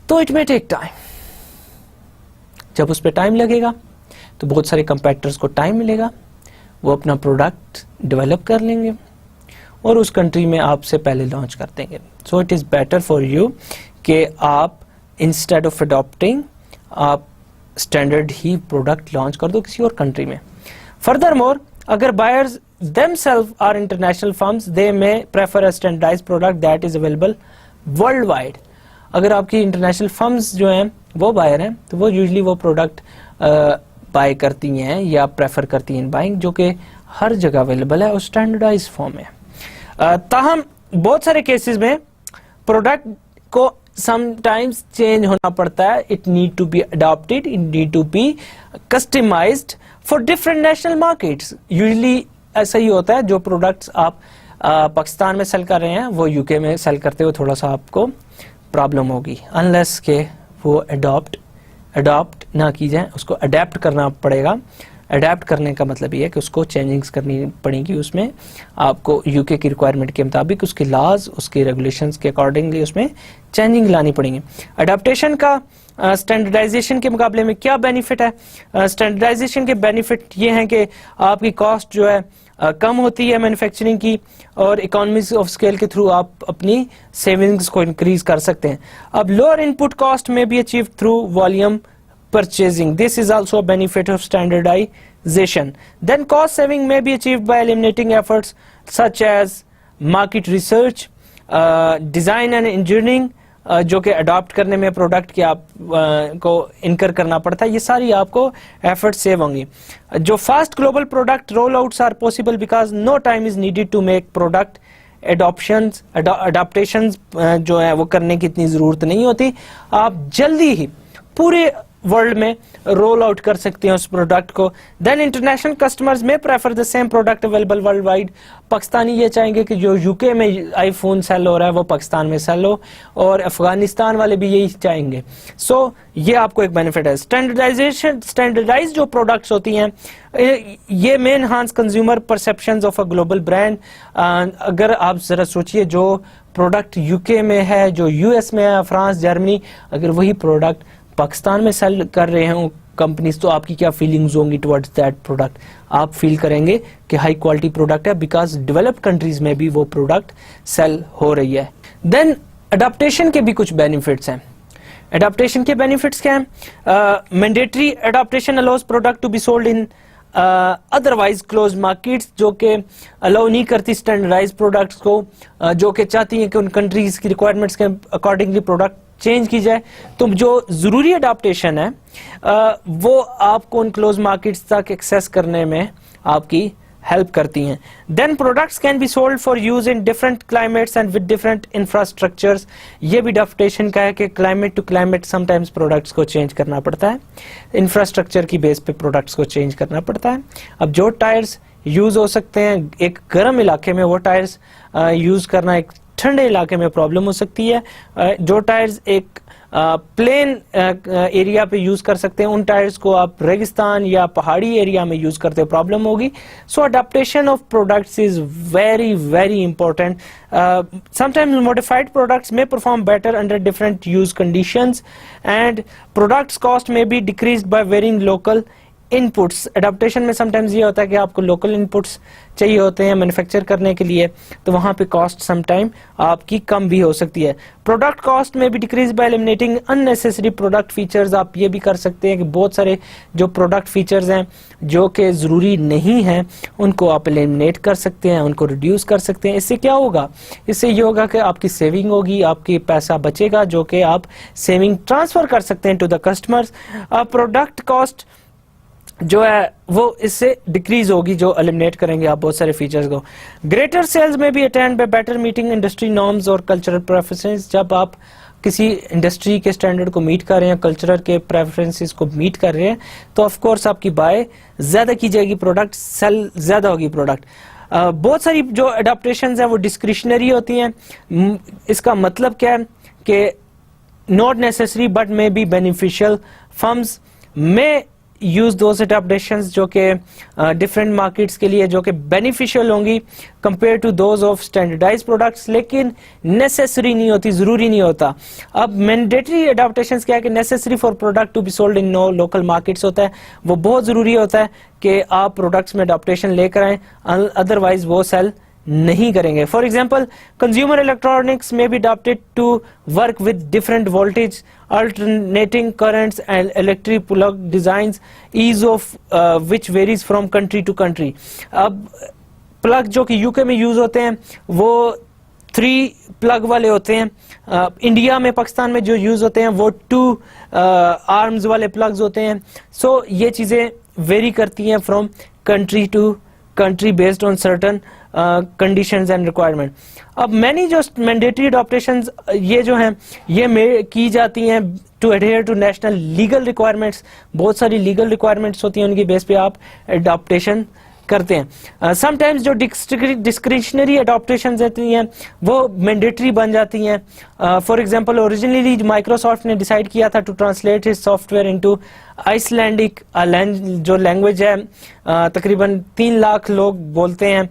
तो इट मे टेक टाइम। जब उस पर टाइम लगेगा तो बहुत सारे कंपेटिटर्स को टाइम मिलेगा, वो अपना प्रोडक्ट डेवलप कर लेंगे और उस कंट्री में आपसे पहले लॉन्च कर देंगे। So it is better for you कि आप इंस्टेड ऑफ अडॉप्टिंग आप स्टैंडर्ड ही प्रोडक्ट लॉन्च कर दो किसी और कंट्री में। फर्दर मोर, अगर buyers themselves are international firms, they may prefer a standardized product that is available worldwide. अगर आपकी इंटरनेशनल फर्म्स जो हैं वो बायर हैं तो वो यूजली वो प्रोडक्ट बाय करती हैं या प्रेफर करती हैं बाइंग, जो कि हर जगह अवेलेबल है और स्टैंडर्डाइज फॉर्म में। ताहम बहुत सारे केसेस में प्रोडक्ट को समटाइम्स चेंज होना पड़ता है। It need to be adopted, it need to be customised for different national markets. Usually ऐसा ही होता है, जो प्रोडक्ट्स आप पाकिस्तान में सेल कर रहे हैं वो यूके में सेल करते हुए थोड़ा सा आपको प्रॉब्लम होगी, अनलेस के वो अडॉप्ट ना की जाए, उसको अडेप्ट करना पड़ेगा। अडेप्ट करने का मतलब ये है कि उसको चेंजिंग्स करनी पड़ेगी, उसमें आपको यूके की रिक्वायरमेंट के मुताबिक उसके लॉज, उसके रेगुलेशंस के अकॉर्डिंगली उसमें चेंजिंग लानी पड़ेंगी। अडेप्टेशन का स्टैंडर्डाइजेशन के मुकाबले में क्या बेनिफिट है? स्टैंडर्डाइजेशन के बेनिफिट ये हैं कि आपकी कॉस्ट जो है कम होती है मैन्युफैक्चरिंग की, और इकोनॉमीज ऑफ स्केल के थ्रू आप अपनी सेविंग्स को इंक्रीज कर सकते हैं। अब लोअर इनपुट कॉस्ट में be achieve through volume purchasing. This is also a benefit of standardization. Then cost saving may be achieved by eliminating efforts such as market research, design and engineering, जो कि adopt करने में product की आप को इनकर करना पड़ता है। ये सारी आपको एफर्ट सेव होंगी। जो fast global product roll outs are possible because no time is needed to make product adaptations जो है वो करने की इतनी ज़रूरत नहीं होती। आप जल्दी ही पूरे वर्ल्ड में रोल आउट कर सकते हैं उस प्रोडक्ट को। देन इंटरनेशनल कस्टमर्स में prefer the same product available world wide. Pakistani ये चाहेंगे कि जो यूके में आईफोन सेल हो रहा है वो पाकिस्तान में सेल हो, और अफगानिस्तान वाले भी यही चाहेंगे। सो ये आपको एक बेनिफिट है। स्टैंडर्डाइज जो प्रोडक्ट्स होती हैं ये main enhance consumer perceptions of a global brand. अगर आप जरा सोचिए, जो प्रोडक्ट यूके में है, जो यूएस में है, फ्रांस, जर्मनी, अगर वही प्रोडक्ट पाकिस्तान में सेल कर रहे हैं कंपनीज, तो आपकी क्या फीलिंग्स होंगी टुवर्ड्स दैट प्रोडक्ट? आप फील करेंगे कि हाई क्वालिटी प्रोडक्ट है, बिकॉज डेवलप्ड कंट्रीज में भी वो प्रोडक्ट सेल हो रही है। देन अडॉप्टेशन के भी कुछ बेनिफिट्स हैं। अडॉप्टेशन के बेनिफिट्स क्या हैं? Mandatory adaptation allows product to be sold in otherwise close markets, जो कि अलाउ नहीं करती स्टैंडर्डाइज प्रोडक्ट्स को, जो कि चाहती हैं कि उन कंट्रीज की रिक्वायरमेंट्स के अकॉर्डिंगली प्रोडक्ट चेंज की जाए। तो जो जरूरी अडॉप्टेशन है वो आपको उन क्लोज मार्केट्स तक एक्सेस करने में आपकी हेल्प करती हैं। Then products can be sold for use in different climates and with different infrastructures. ये भी अडॉप्टेशन का है कि climate to climate sometimes products को चेंज करना पड़ता है, इंफ्रास्ट्रक्चर की बेस पे प्रोडक्ट्स को चेंज करना पड़ता है। अब जो टायर्स यूज हो सकते हैं एक गर्म इलाके में, वो टायर्स यूज करना एक ठंडे इलाके में प्रॉब्लम हो सकती है। जो टायर्स एक प्लेन एरिया पे यूज कर सकते हैं, उन टायर्स को आप रेगिस्तान या पहाड़ी एरिया में यूज करते हो प्रॉब्लम होगी। So adaptation of products is very very important. Sometimes modified products may perform better under different use conditions and products cost may be decreased by varying local inputs. Adaptation में sometimes ये होता है कि आपको local inputs चाहिए होते हैं manufacture करने के लिए, तो वहां पे कॉस्ट समटाइम आपकी कम भी हो सकती है। प्रोडक्ट कॉस्ट में भी decrease by eliminating unnecessary product features. आप ये भी कर सकते हैं कि बहुत सारे जो प्रोडक्ट फीचर्स हैं जो कि जरूरी नहीं हैं उनको आप एलिमिनेट कर सकते हैं, उनको रिड्यूस कर सकते हैं। इससे क्या होगा? इससे ये होगा कि आपकी सेविंग होगी, आपकी पैसा बचेगा जो कि आप सेविंग ट्रांसफर कर सकते हैं to the customers. Product cost जो है वो इससे डिक्रीज होगी जो एलिमिनेट करेंगे आप बहुत सारे फीचर्स को। ग्रेटर सेल्स में भी attend by better meeting industry norms और कल्चरल प्रेफरेंसेस। जब आप किसी इंडस्ट्री के स्टैंडर्ड को मीट कर रहे हैं, कल्चरल के प्रेफरेंसेस को मीट कर रहे हैं, तो ऑफ कोर्स आपकी बाय ज्यादा की जाएगी, प्रोडक्ट सेल ज्यादा होगी प्रोडक्ट। बहुत सारी जो अडॉप्टेशंस हैं वो डिस्क्रिशनरी होती हैं। इसका मतलब क्या है कि not necessary but may be beneficial. Firms में यूज दोज अडॉप्टेशंस जो कि डिफरेंट मार्केट्स के लिए जो कि बेनिफिशियल होंगी compare to those of standardise products, लेकिन नेसेसरी नहीं होती, जरूरी नहीं होता। अब मैंडेटरी अडॉप्टेशंस क्या है कि necessary for product to be sold in no local markets होता है, वो बहुत जरूरी होता है कि आप प्रोडक्ट्स में अडॉप्टेशन लेकर आए, अदरवाइज वो सेल नहीं करेंगे। फॉर एग्जाम्पल कंज्यूमर इलेक्ट्रॉनिक्स में be adopted to work with different voltage alternating currents and electric plug designs, ease of which varies from country to country। अब प्लग जो कि यूके में यूज होते हैं वो 3 प्लग वाले होते हैं। इंडिया में पाकिस्तान में जो यूज होते हैं वो 2 आर्म्स वाले प्लग्स होते हैं। सो ये चीजें वेरी करती हैं from country to country based on certain conditions and requirement. अब मैनी जो मैंडेटरी अडॉप्टेशंस ये जो हैं ये की जाती हैं to adhere to national legal requirements. बहुत सारी लीगल रिक्वायरमेंट्स होती हैं, उनकी बेस पे आप अडॉप्टेशन करते हैं। समटाइम्स जो डिस्क्रिशनरी अडॉप्टेशंस रहती हैं वो मैंडेटरी बन जाती हैं। फॉर एग्जांपल ओरिजिनली माइक्रोसॉफ्ट ने डिसाइड किया था to translate his software into Icelandic जो लैंग्वेज है तकरीबन 3 लाख लोग बोलते हैं।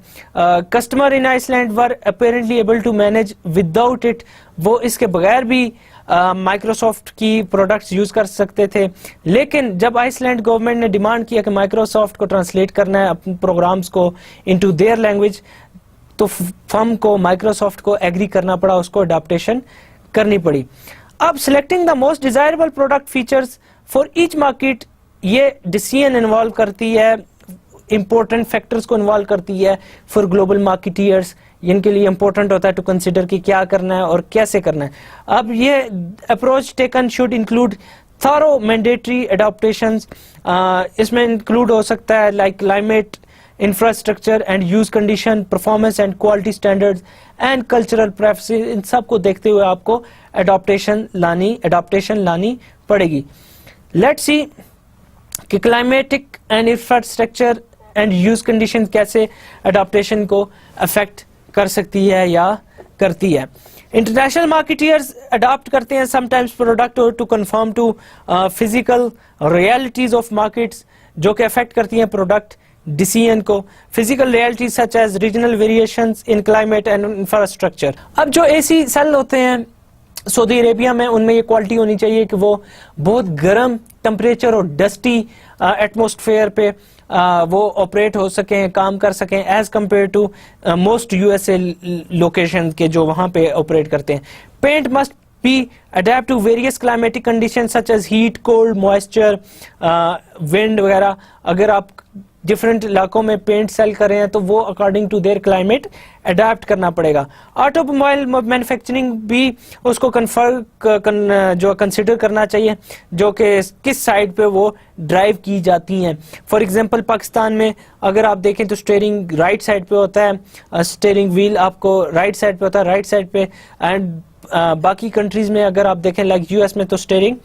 Customer in Iceland were apparently able to manage without it, वो इसके बगैर भी माइक्रोसॉफ्ट की प्रोडक्ट्स यूज कर सकते थे, लेकिन जब आइसलैंड गवर्नमेंट ने डिमांड किया कि माइक्रोसॉफ्ट को ट्रांसलेट करना है अपने प्रोग्राम्स को इनटू देयर लैंग्वेज, तो फर्म को माइक्रोसॉफ्ट को एग्री करना पड़ा, उसको अडॉप्टेशन करनी पड़ी। अब selecting the most desirable product features for each market, ये डिसीजन इन्वॉल्व करती है, इंपॉर्टेंट फैक्टर्स को इन्वॉल्व करती है फॉर ग्लोबल मार्केटियर्स। इनके लिए इंपॉर्टेंट होता है टू कंसिडर कि क्या करना है और कैसे करना है। अब ये approach taken should include thorough mandatory adaptations. इसमें इंक्लूड हो सकता है like climate, infrastructure and use condition, performance and quality standards and cultural preferences. इन सब को देखते हुए आपको अडॉप्टेशन लानी पड़ेगी। लेट्स सी कि climatic and infrastructure and use condition कैसे अडॉप्टेशन को अफेक्ट कर सकती है या करती है। इंटरनेशनल मार्केटियर्स अडॉप्ट करते हैं sometimes product to conform to physical realities of markets, जो कि अफेक्ट करती हैं प्रोडक्ट डिसीजन को। Physical realities such as regional variations in climate and infrastructure. अब जो एसी सेल होते हैं सऊदी अरेबिया में उनमें ये क्वालिटी होनी चाहिए कि वो बहुत गर्म टेम्परेचर और डस्टी एटमॉस्फेयर पे वो ऑपरेट हो सकें, काम कर सकें, as compare to most USA location के जो वहाँ पे ऑपरेट करते हैं। Paint must be adapt to various climatic condition such as heat, cold, moisture, wind वगैरह। अगर आप डिफरेंट इलाकों में पेंट सेल कर रहे हैं तो वो according to their climate adapt करना पड़ेगा। ऑटोमोबाइल मैन्युफैक्चरिंग भी उसको जो कंसिडर करना चाहिए जो कि किस साइड पे वो ड्राइव की जाती हैं। फॉर एग्जांपल पाकिस्तान में अगर आप देखें तो स्टीयरिंग राइट साइड पे होता है, स्टीयरिंग व्हील आपको राइट साइड पे होता है, राइट साइड पे। एंड बाकी कंट्रीज में अगर आप देखें लाइक यूएस में तो स्टीयरिंग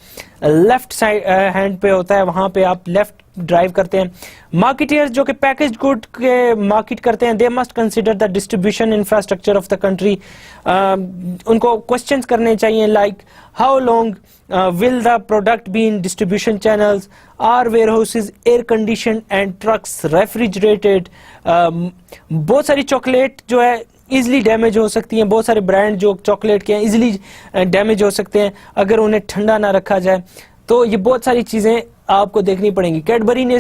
लेफ्ट साइड हैंड पे होता है, वहां पे आप लेफ्ट ड्राइव करते हैं। मार्केटियर्स जो कि पैकेज गुड के मार्केट करते हैं, they must consider the distribution infrastructure of the country. उनको क्वेश्चंस करने चाहिए like how long will the product be in distribution channels, are warehouses air conditioned and trucks refrigerated। बहुत सारी चॉकलेट जो है इजिली डैमेज हो सकती हैं, बहुत सारे ब्रांड जो चॉकलेट के हैं इजिली डैमेज हो सकते हैं अगर उन्हें ठंडा ना रखा जाए। तो ये बहुत सारी चीज़ें आपको देखनी पड़ेंगी। कैडबरी ने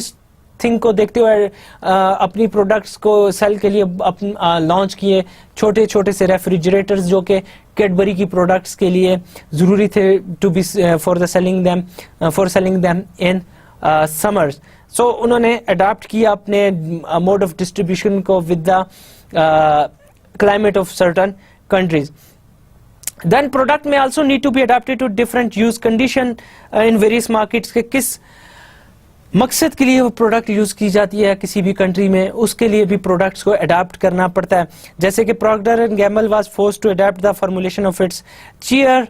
थिंग को देखते हुए अपनी प्रोडक्ट्स को सेल के लिए लॉन्च किए छोटे छोटे से रेफ्रिजरेटर्स जो कि कैडबरी की प्रोडक्ट्स के लिए ज़रूरी थे to be for selling them in summers. सो उन्होंने अडाप्ट किया अपने मोड ऑफ डिस्ट्रीब्यूशन को with the climate of certain countries. Then product may also need to be adapted to different use condition in various markets के किस मकसद के लिए वो प्रोडक्ट यूज की जाती है किसी भी कंट्री में, उसके लिए भी प्रोडक्ट्स को अडाप्ट करना पड़ता है। जैसे कि Procter and Gamble was forced to adapt the formulation of its Cheer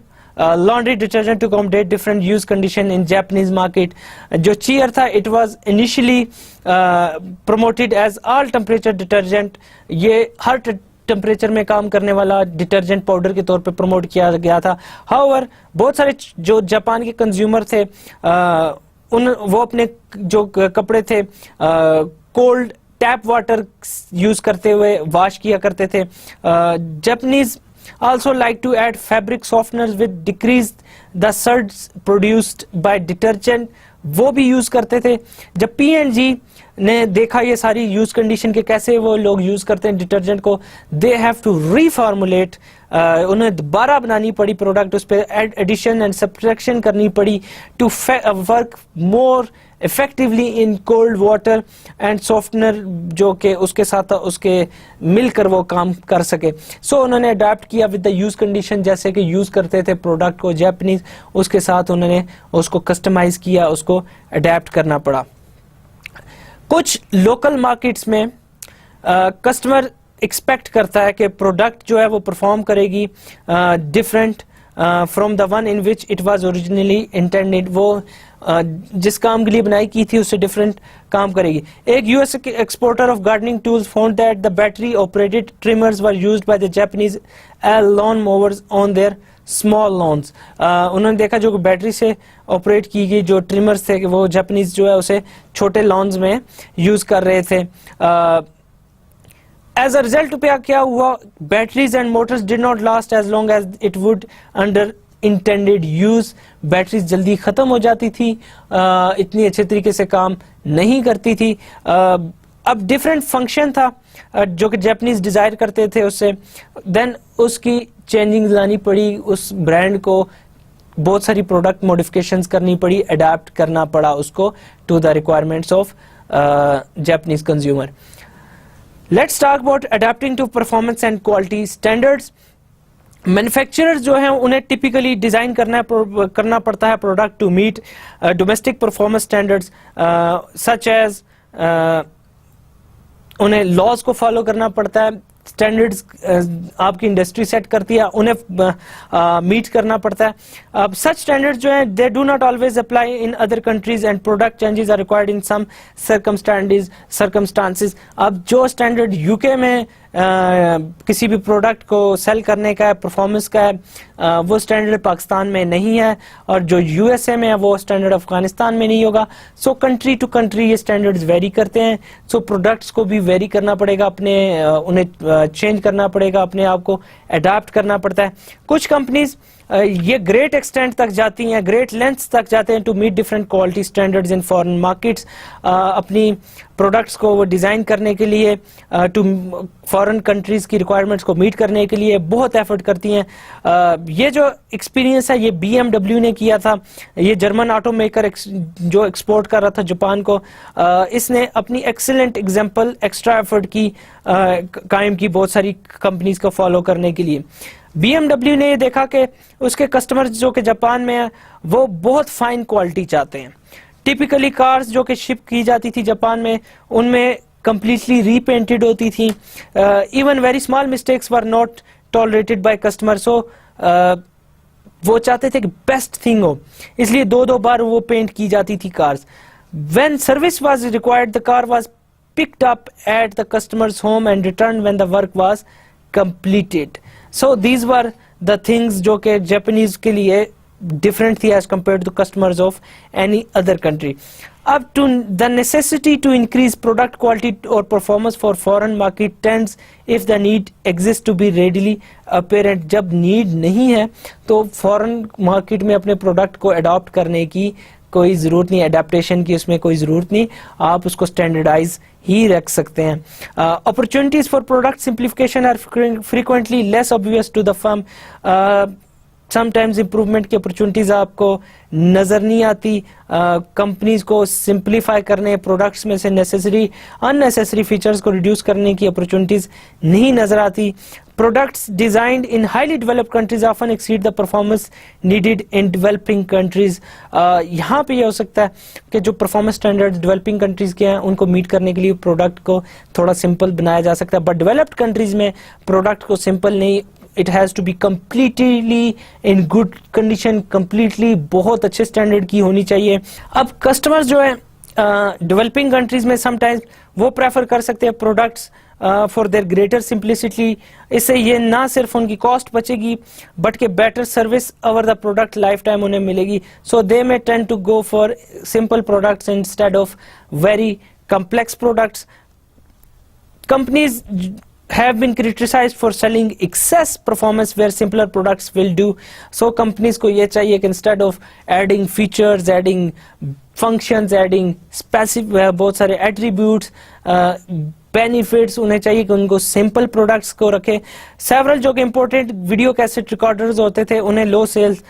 laundry detergent to accommodate different use condition in Japanese market। जो Cheer था it was initially promoted as all temperature detergent, ये हर temperature में काम करने वाला detergent powder के तौर पे प्रमोट किया गया था। हाउएवर बहुत सारे जो जापान के कंज्यूमर थे वो अपने जो कपड़े थे कोल्ड टैप वाटर यूज करते हुए वॉश किया करते थे। Japanese also like to add fabric softeners with decrease the suds produced by detergent, वो भी यूज करते थे। जब P&G ने देखा ये सारी यूज कंडीशन के कैसे वो लोग यूज करते हैं डिटर्जेंट को, दे हैव टू रीफॉर्मुलेट, उन्हें दोबारा बनानी पड़ी प्रोडक्ट, उस पर एडिशन एंड सब्ट्रैक्शन करनी पड़ी to work more effectively in cold water and softener जो कि उसके साथ उसके मिलकर वो काम कर सके। सो उन्होंने अडाप्ट किया विद द यूज कंडीशन, जैसे कि यूज करते थे प्रोडक्ट को जापानीज, उसके साथ उन्होंने उसको कस्टमाइज किया, उसको अडेप्ट करना पड़ा। कुछ लोकल मार्केट्स में कस्टमर एक्सपेक्ट करता है कि प्रोडक्ट जो है वो परफॉर्म करेगी different from the one in which it was originally intended, वो जिस काम के लिए बनाई की थी उससे डिफरेंट काम करेगी। एक US exporter of gardening tools found that the battery operated trimmers were used by the Japanese lawn mowers on their small lawns. उन्होंने देखा जो बैटरी से ऑपरेट की गई जो ट्रिमर्स थे वो जापानीज जो है उसे छोटे लॉन्स में यूज कर रहे थे। एज अ रिजल्ट क्या हुआ, batteries and motors did not last as long as it would under intended use. Batteries जल्दी खत्म हो जाती थी, इतनी अच्छे तरीके से काम नहीं करती थी। अब डिफरेंट फंक्शन था जो कि जापानीज डिजायर करते थे उससे, देन उसकी चेंजिंग लानी पड़ी, उस ब्रांड को बहुत सारी प्रोडक्ट मॉडिफिकेशंस करनी पड़ी, अडेप्ट करना पड़ा उसको to the requirements of Japanese consumer. Let's talk about adapting to performance and quality standards. Manufacturers जो हैं उन्हें टिपिकली डिजाइन करना पड़ता है product to meet domestic performance standards such as, उन्हें लॉज को फॉलो करना पड़ता है, स्टैंडर्ड्स आपकी इंडस्ट्री सेट करती है उन्हें मीट करना पड़ता है। अब सच स्टैंडर्ड्स जो हैं they do not always apply in other countries and product changes are required in some circumstances. अब जो स्टैंडर्ड यूके में किसी भी प्रोडक्ट को सेल करने का है, परफॉर्मेंस का है, वो स्टैंडर्ड पाकिस्तान में नहीं है, और जो यूएसए में है वो स्टैंडर्ड अफगानिस्तान में नहीं होगा। सो कंट्री टू कंट्री ये स्टैंडर्ड्स वेरी करते हैं। सो प्रोडक्ट्स को भी वेरी करना पड़ेगा, अपने उन्हें चेंज करना पड़ेगा, अपने आप को अडाप्ट करना पड़ता है। कुछ कंपनीज ये ग्रेट एक्सटेंट तक जाती हैं, ग्रेट लेंथ्स तक जाते हैं to meet different quality standards in foreign markets. अपनी प्रोडक्ट्स को वो डिज़ाइन करने के लिए, टू फॉरेन कंट्रीज़ की रिक्वायरमेंट्स को मीट करने के लिए बहुत एफर्ट करती हैं। ये जो एक्सपीरियंस है ये BMW ने किया था। ये जर्मन ऑटो मेकर जो एक्सपोर्ट कर रहा था जापान को, इसने अपनी एक्सीलेंट एग्जांपल एक्स्ट्रा एफर्ट की कायम की बहुत सारी कंपनीज को फॉलो करने के लिए। BMW ने ये देखा कि उसके कस्टमर्स जो कि जापान में है वो बहुत फाइन क्वालिटी चाहते हैं। टिपिकली कार्स जो कि शिप की जाती थी जापान में, उनमें कंप्लीटली रीपेंटेड होती थी। Even very small mistakes were not tolerated by customers. So वो चाहते थे कि बेस्ट थिंग हो, इसलिए दो बार वो पेंट की जाती थी cars. When service was required, the car was picked up at the customer's home and returned when the work was completed. So these were the things जो कि Japanese के लिए different थी as compared to customers of any other country. अब to the necessity to increase product quality or performance for foreign market tends if the need exists to be readily apparent. जब need नहीं है तो foreign market में अपने product को adopt करने की कोई ज़रूरत नहीं, एडेप्टेशन की उसमें कोई ज़रूरत नहीं, आप उसको स्टैंडर्डाइज ही रख सकते हैं। Opportunities for product simplification are frequently less obvious to the firm. Sometimes improvement की अपॉर्चुनिटीज आपको नज़र नहीं आती। कंपनीज को सिंप्लीफाई करने, प्रोडक्ट्स में से अननेसेसरी फीचर्स को रिड्यूस करने की अपॉर्चुनिटीज नहीं नज़र आती। Products designed in highly developed countries often exceed the performance needed in developing countries. यहाँ पे ये हो सकता है कि जो परफॉर्मेंस स्टैंडर्ड डेवलपिंग कंट्रीज के हैं उनको मीट करने के लिए प्रोडक्ट को थोड़ा सिंपल बनाया जा सकता है, बट डेवलप्ड कंट्रीज में प्रोडक्ट को सिंपल नहीं, it has to be completely in good condition, completely बहुत अच्छे स्टैंडर्ड की होनी चाहिए। अब कस्टमर्स जो है डेवलपिंग कंट्रीज में समटाइम्स वो प्रेफर कर सकते हैं products for their greater simplicity. इससे ये ना सिर्फ उनकी कॉस्ट बचेगी बट के better service over the product life time उन्हें मिलेगी। So they may tend to go for simple products instead of very complex products. Companies have been criticized for selling excess performance where simpler products will do. So companies को ये चाहिए कि instead of adding features, adding functions, adding specific बहुत सारे attributes, benefits, उन्हें चाहिए कि उनको simple products को रखे। Several जो कि important video cassette recorders होते थे उन्हें low sales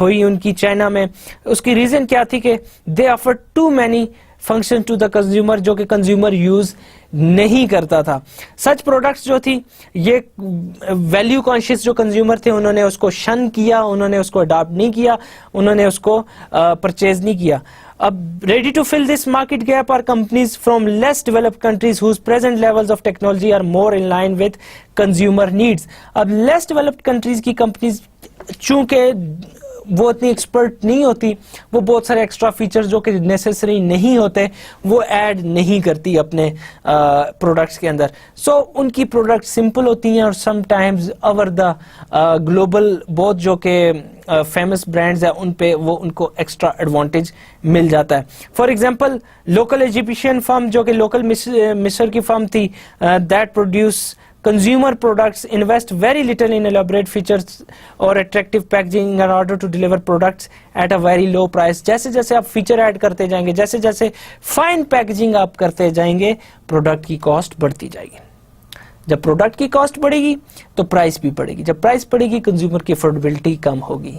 हुई उनकी चाइना में। उसकी reason क्या थी कि they offered too many function to the consumer जो कि कंज्यूमर यूज नहीं करता था। सच प्रोडक्ट्स जो थी ये वैल्यू कॉन्शियस जो कंज्यूमर थे उन्होंने उसको शन किया, उन्होंने उसको अडॉप्ट नहीं किया, उन्होंने उसको परचेज नहीं किया। अब ready to fill this market gap are companies from less developed countries whose present levels of technology are more in line with consumer needs. अब less developed countries की कंपनीज चूंकि वो इतनी एक्सपर्ट नहीं होती, वो बहुत सारे एक्स्ट्रा फीचर्स जो कि नेसेसरी नहीं होते वो ऐड नहीं करती अपने प्रोडक्ट्स के अंदर। सो उनकी प्रोडक्ट सिंपल होती हैं और समटाइम्स ओवर द ग्लोबल बहुत जो कि फेमस ब्रांड्स हैं उन पे वो उनको एक्स्ट्रा एडवांटेज मिल जाता है। For example local Egyptian firm जो कि लोकल मिस्र की फर्म थी that produce consumer products invest very little in elaborate features or attractive packaging in order to deliver products at a very low price. जैसे जैसे आप फीचर ऐड करते जाएंगे, जैसे जैसे फाइन पैकेजिंग आप करते जाएंगे, प्रोडक्ट की कॉस्ट बढ़ती जाएगी। जब प्रोडक्ट की कॉस्ट बढ़ेगी तो प्राइस भी बढ़ेगी, जब प्राइस बढ़ेगी कंज्यूमर की अफोर्डेबिलिटी कम होगी।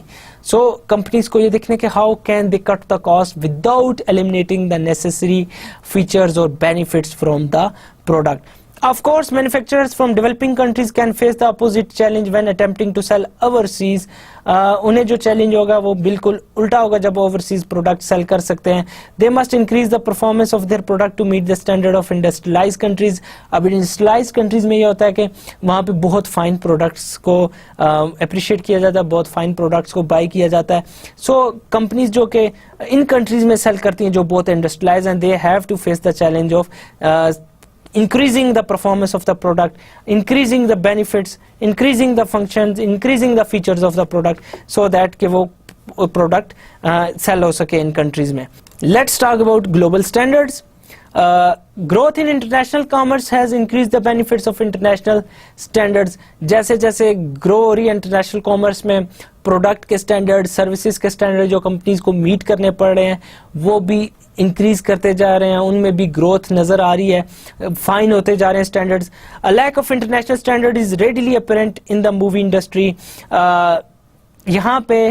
सो कंपनीज को ये देखने के how can they cut the cost without eliminating the necessary features और benefits from the product. Of course, manufacturers from developing countries can face the opposite challenge when attempting to sell overseas. उन्हें जो challenge होगा वो बिल्कुल उल्टा होगा जब overseas product cell कर सकते हैं। They must increase the performance of their product to meet the standard of industrialized countries. अब industrialized countries में ये होता है कि वहाँ पे बहुत फाइन प्रोडक्ट्स को अप्रिशिएट किया जाता है, बहुत फाइन प्रोडक्ट्स को बाई किया जाता है। सो कंपनीज जो कि इन कंट्रीज में सेल करती हैं जो बहुत इंडस्ट्रियलाइज हैं, they have to face the challenge of increasing the performance of the product, increasing the benefits, increasing the functions, increasing the features of the product so that कि वो product sell हो सके इन countries में। Let's talk about global standards. Growth in international commerce has increase the benefits of international standards. जैसे जैसे grow हो रही है इंटरनेशनल कॉमर्स में, प्रोडक्ट के स्टैंडर्ड, सर्विसेज के स्टैंडर्ड जो कंपनीज को मीट करने पड़ रहे हैं वो भी इंक्रीज करते जा रहे हैं, उनमें भी ग्रोथ नजर आ रही है, फाइन होते जा रहे हैं standards. A lack of international standard is readily apparent in the movie industry. यहाँ पे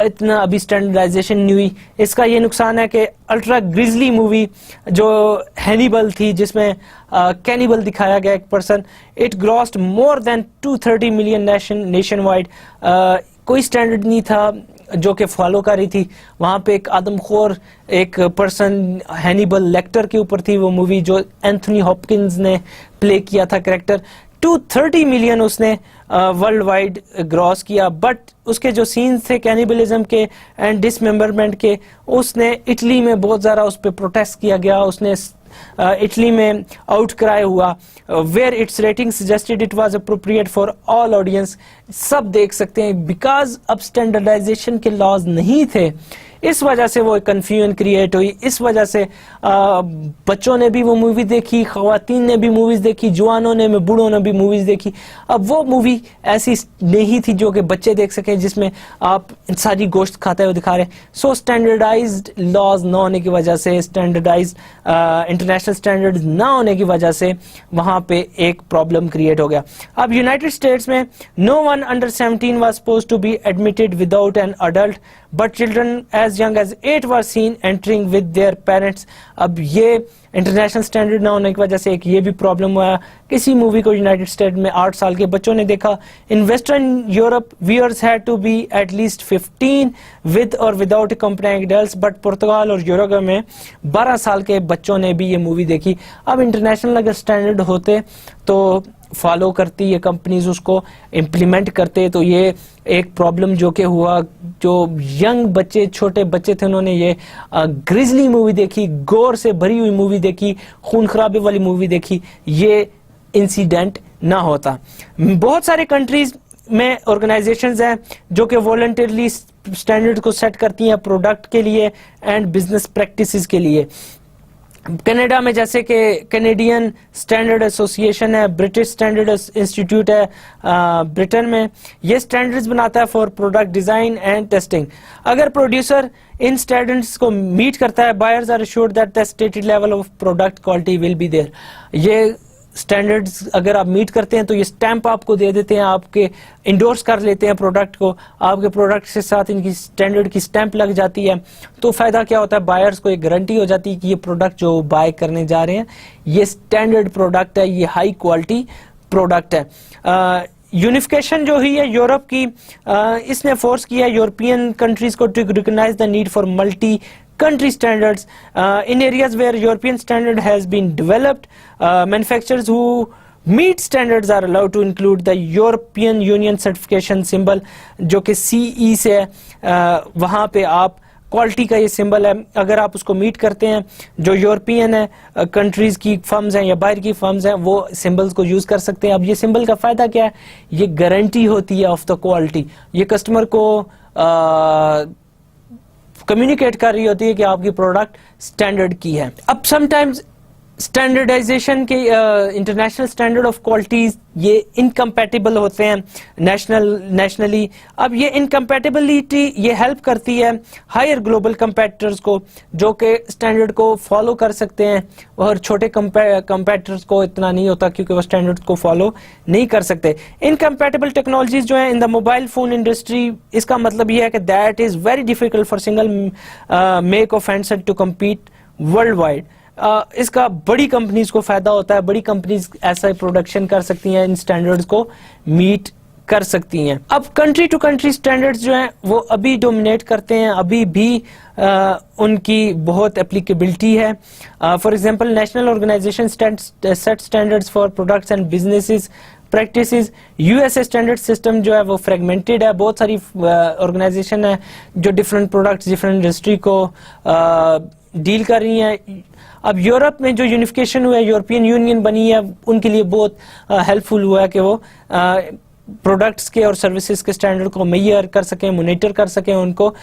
इतना अभी स्टैंडर्डाइजेशन नहीं हुई, इसका ये नुकसान है कि अल्ट्रा ग्रिजली मूवी जो हैनिबल थी जिसमें कैनिबल दिखाया गया एक person, it ग्रॉस्ड more than 230 million nation wide. कोई स्टैंडर्ड नहीं था जो कि फॉलो कर रही थी, वहाँ पे एक आदमखोर एक पर्सन हैनिबल लेक्टर के ऊपर थी वो मूवी, जो एंथनी हॉपकिंस ने प्ले किया था कैरेक्टर। 230 मिलियन उसने वर्ल्ड वाइड ग्रॉस किया, बट उसके जो सीन्स थे कैनिबलिज्म के एंड डिसमेंबरमेंट के, उसने इटली में बहुत ज़्यादा उस पर प्रोटेस्ट किया गया, उसने इटली में आउट क्राई हुआ, where its rating suggested it was appropriate for all audiences. सब देख सकते हैं बिकॉज अब स्टैंडर्डाइजेशन के लॉज नहीं थे, इस वजह से वो कंफ्यूजन क्रिएट हुई, इस वजह से बच्चों ने भी वो मूवी देखी, खवातीन ने भी मूवीज देखी, जवानों ने, बूढ़ों ने भी मूवीज देखी। अब वो मूवी ऐसी नहीं थी जो कि बच्चे देख सकें, जिसमें आप सारी गोश्त खाते हुए दिखा रहे हैं। सो स्टैंडर्डाइज्ड लॉज ना होने की वजह से, स्टैंडर्डाइज्ड इंटरनेशनल स्टैंडर्ड ना होने की वजह से वहां पे एक प्रॉब्लम क्रिएट हो गया। अब यूनाइटेड स्टेट्स में no one under 17 was supposed to be admitted without an adult, but children as young as 8 were seen entering with their parents। अब ये इंटरनेशनल स्टैंडर्ड ना होने की वजह से एक ये भी प्रॉब्लम हुआ, किसी मूवी को यूनाइटेड स्टेट में 8 साल के बच्चों ने देखा। In western Europe viewers had to be at least 15 with or without accompanying adults, but पुर्तगाल और यूरोप में 12 साल के बच्चों ने भी ये मूवी देखी। अब इंटरनेशनल अगर स्टैंडर्ड होते तो फॉलो करती ये कंपनीज, उसको इम्प्लीमेंट करते, तो ये एक प्रॉब्लम जो कि हुआ, जो यंग बच्चे, छोटे बच्चे थे, उन्होंने ये ग्रिजली मूवी देखी, गोर से भरी हुई मूवी देखी, खून खराबे वाली मूवी देखी, ये इंसिडेंट ना होता। बहुत सारे कंट्रीज में ऑर्गेनाइजेशंस हैं जो कि वॉलंटरली स्टैंडर्ड को सेट करती हैं प्रोडक्ट के लिए एंड बिजनेस प्रैक्टिसेस के लिए। कनाडा में जैसे कि कैनेडियन स्टैंडर्ड एसोसिएशन है, ब्रिटिश स्टैंडर्ड इंस्टीट्यूट है ब्रिटेन में, ये स्टैंडर्ड्स बनाता है for product design and testing. अगर प्रोड्यूसर इन स्टैंडर्ड्स को मीट करता है, buyers are assured that the stated level of product quality will be there. ये स्टैंडर्ड्स अगर आप मीट करते हैं तो ये स्टैंप आपको दे देते हैं, आपके इंडोर्स कर लेते हैं प्रोडक्ट को, आपके प्रोडक्ट के साथ इनकी स्टैंडर्ड की स्टैंप लग जाती है। तो फायदा क्या होता है, बायर्स को एक गारंटी हो जाती है कि ये प्रोडक्ट जो बाय करने जा रहे हैं ये स्टैंडर्ड प्रोडक्ट है, ये हाई क्वालिटी प्रोडक्ट है। यूनिफिकेशन जो हुई है यूरोप की, इसने फोर्स किया यूरोपियन कंट्रीज को to recognise the need for multi country standards in areas where European standard has been developed. Manufacturers who meet standards are allowed to include the European Union certification symbol, जो कि CE से वहाँ पे आप quality का ये symbol है, अगर आप उसको मीट करते हैं, जो यूरोपियन है कंट्रीज की फर्म्स हैं या बाहर की फर्म्स हैं, वो सिंबल्स को यूज कर सकते हैं। अब ये सिंबल का फायदा क्या है, ये गारंटी होती है ऑफ द क्वालिटी, ये कस्टमर को कम्युनिकेट कर रही होती है कि आपकी प्रोडक्ट स्टैंडर्ड की है। अब समटाइम्स स्टैंडर्डाइजेशन के इंटरनेशनल स्टैंडर्ड ऑफ क्वालिटीज ये इनकम्पैटिबल होते हैं नेशनली। अब ये इनकम्पैटिबिलिटी ये हेल्प करती है हायर ग्लोबल कंपेटिटर्स को, जो कि स्टैंडर्ड को फॉलो कर सकते हैं, और छोटे कंपेटिटर्स को इतना नहीं होता क्योंकि वो स्टैंडर्ड को फॉलो नहीं कर सकते। इनकम्पैटिबल टेक्नोलॉजीज जो है in the mobile phone industry, इसका मतलब ये है कि that is very difficult for single make of handset to compete world wide. इसका बड़ी कंपनीज को फायदा होता है, बड़ी कंपनीज ऐसा प्रोडक्शन कर सकती हैं, इन स्टैंडर्ड्स को मीट कर सकती हैं। अब कंट्री टू कंट्री स्टैंडर्ड्स जो हैं वो अभी डोमिनेट करते हैं, अभी भी उनकी बहुत एप्लीकेबिलिटी है। For example national organisation set standards for products and businesses practices. USA standard system जो है वो फ्रेगमेंटेड है, बहुत सारी ऑर्गेनाइजेशन है जो डिफरेंट प्रोडक्ट्स डिफरेंट इंडस्ट्री को डील कर रही हैं। अब यूरोप में जो यूनिफिकेशन हुआ है, यूरोपियन यूनियन बनी है, उनके लिए बहुत हेल्पफुल हुआ है कि वो प्रोडक्ट्स के और सर्विसेज के स्टैंडर्ड को मेजर कर सकें, मॉनिटर कर सकें, उनको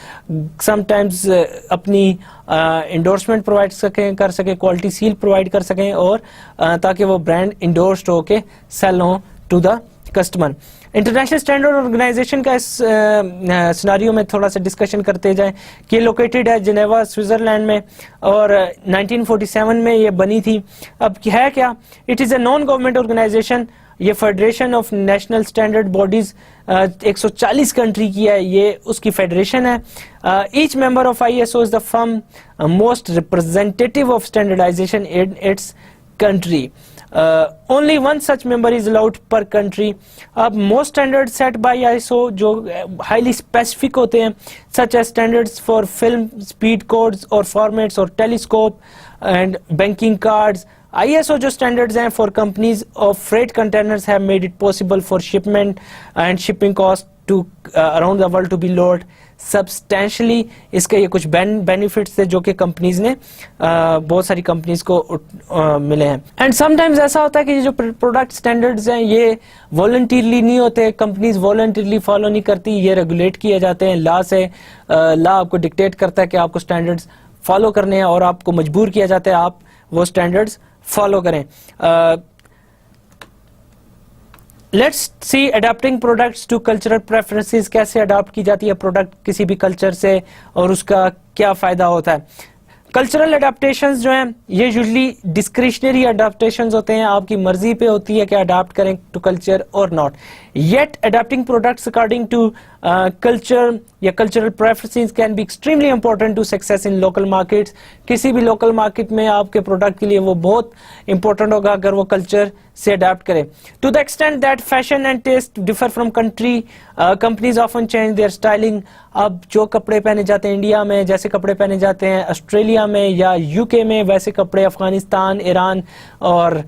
समटाइम्स अपनी इंडोर्समेंट प्रोवाइड कर सकें, क्वालिटी सील प्रोवाइड कर सकें, और ताकि वो ब्रांड इंडोर्स्ड होके सेल हो to the customer. International standard organisation का इस सिनारियो में थोड़ा सा डिस्कशन करते जाएं कि लोकेटेड है जिनेवा स्विट्जरलैंड में, और 1947 में ये बनी थी। अब है क्या, it is a non government organization, ये federation of national standard bodies 140 country की है, ये उसकी फेडरेशन है। Each member of ISO is the firm most representative of standardization in its country. Only one such member is allowed per country. अब most standards set by ISO जो highly specific होते हैं, such as standards for film speed codes or formats or telescope and banking cards. ISO जो standards हैं for companies of freight containers have made it possible for shipment and shipping cost to around the world to be lowered substantially. इसके ये कुछ benefits थे जो कि companies ने बहुत सारी कंपनीज को मिले हैं। एंड समटाइम्स ऐसा होता है कि जो प्रोडक्ट स्टैंडर्ड्स हैं ये वॉलंटरली नहीं होते, कंपनीज वॉलंटरली फॉलो नहीं करती, ये रेगुलेट किए जाते हैं लॉ से। लॉ आपको डिक्टेट करता है कि आपको स्टैंडर्ड्स फॉलो करने हैं और आपको मजबूर किया जाता है आप वो स्टैंडर्ड्स फॉलो करें। Let's see adapting products to cultural preferences, कैसे अडॉप्ट की जाती है प्रोडक्ट किसी भी कल्चर से और उसका क्या फायदा होता है। कल्चरल अडेप्टेशंस जो हैं ये यूजुअली डिस्क्रिशनरी अडेप्टेशंस होते हैं, आपकी मर्जी पे होती है कि अडॉप्ट करें टू कल्चर और not. Yet adapting products according to culture या cultural preferences can be extremely important to success in local markets. किसी भी लोकल मार्केट में आपके प्रोडक्ट के लिए वो बहुत इंपॉर्टेंट होगा अगर वो कल्चर से अडॉप्ट करें। To the extent that fashion and taste differ from country, companies often change their styling. अब जो कपड़े पहने जाते हैं इंडिया में, जैसे कपड़े पहने जाते हैं ऑस्ट्रेलिया में या UK में, वैसे कपड़े अफगानिस्तान, ईरान और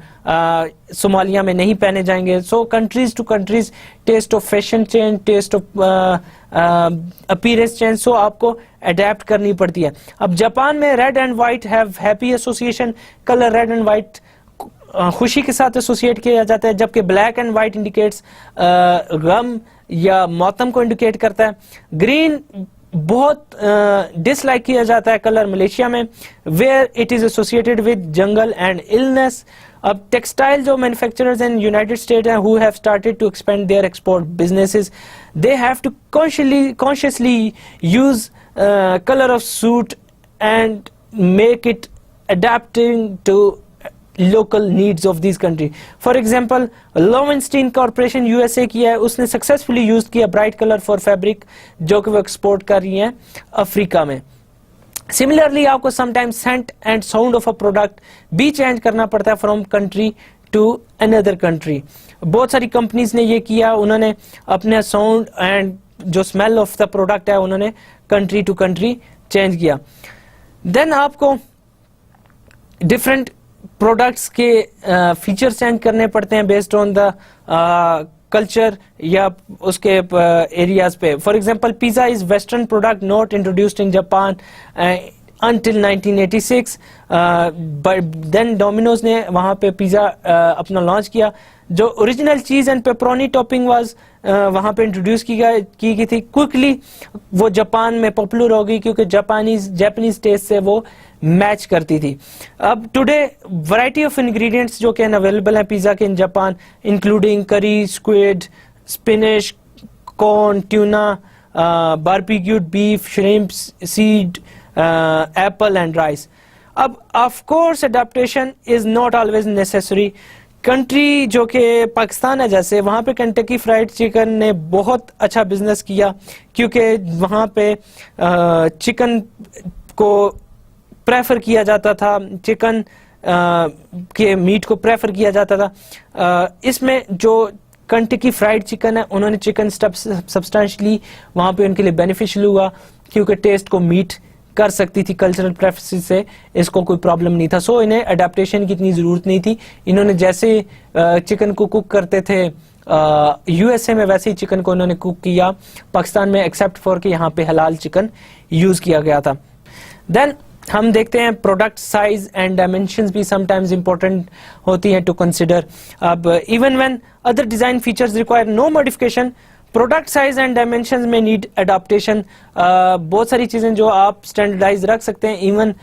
सोमालिया में नहीं पहने जाएंगे। So countries to countries taste of fashion change, taste of appearance change, so आपको अडेप्ट करनी पड़ती है। अब जापान में red and white have happy association, colour red and white खुशी के साथ एसोसिएट किया जाता है, जबकि ब्लैक एंड व्हाइट इंडिकेट्स गम या मौतम को इंडिकेट करता है। ग्रीन बहुत डिसलाइक किया जाता है कलर मलेशिया में, where it is associated with jungle and illness. अब टेक्सटाइल जो मैन्युफैक्चरर्स इन यूनाइटेड स्टेट हैं who have started to expand their export businesses, they have to consciously use colour of suit and make it adapting to local needs of these country. For example, Lowenstein Corporation USA की है, उसने successfully used किया bright color for fabric जो कि वो export कर रही हैं अफ्रीका में। Similarly, आपको sometimes scent and sound of a product भी change करना पड़ता है from country to another country. बहुत सारी companies ने ये किया, उन्होंने अपने sound and जो smell of the product है उन्होंने country to country change किया। Then आपको different प्रोडक्ट्स के फीचर चेंज करने पड़ते हैं बेस्ड ऑन द कल्चर या उसके एरियाज पे। For example, pizza is western product not introduced in Japan until 1986, then Domino's ने वहाँ पे पिज़्ज़ा अपना लॉन्च किया। जो original cheese and pepperoni topping was वहाँ पे इंट्रोड्यूस की गई थी। क्विकली वो जापान में पॉपुलर हो गई क्योंकि जापानीज टेस्ट से वो मैच करती थी। अब टुडे वैरायटी ऑफ इंग्रेडिएंट्स जो कि अवेलेबल हैं पिज़्ज़ा के in Japan, including curry, squid, spinach, corn, tuna, barbecued beef, shrimps, seed, apple and rice. अब of course adaptation is not always necessary. Country जो कि पाकिस्तान है जैसे, वहाँ पे कंटकी फ्राइड चिकन ने बहुत अच्छा बिजनेस किया क्योंकि वहाँ पे चिकन को प्रेफर किया जाता था, चिकन के मीट को प्रेफर किया जाता था। इसमें जो कंटकी फ्राइड चिकन है उन्होंने चिकन सब्सटेंशियली वहाँ पे उनके लिए बेनिफिशियल हुआ क्योंकि टेस्ट को मीट कर सकती थी कल्चरल प्रेफरेंस से, इसको कोई प्रॉब्लम नहीं था। सो इन्हें अडेप्टेशन की इतनी ज़रूरत नहीं थी। इन्होंने जैसे चिकन को कुक करते थे USA में, वैसे ही चिकन को उन्होंने कुक किया पाकिस्तान में, एक्सेप्ट फॉर कि यहाँ पे हलाल चिकन यूज़ किया गया था। देन हम देखते हैं प्रोडक्ट साइज एंड डायमेंशंस भी समटाइम्स इंपॉर्टेंट होती हैं टू कंसिडर. अब even when other design features require no modification, product size and dimensions में नीड अडॉप्टेशन. बहुत सारी चीजें जो आप स्टैंडर्डाइज रख सकते हैं, इवन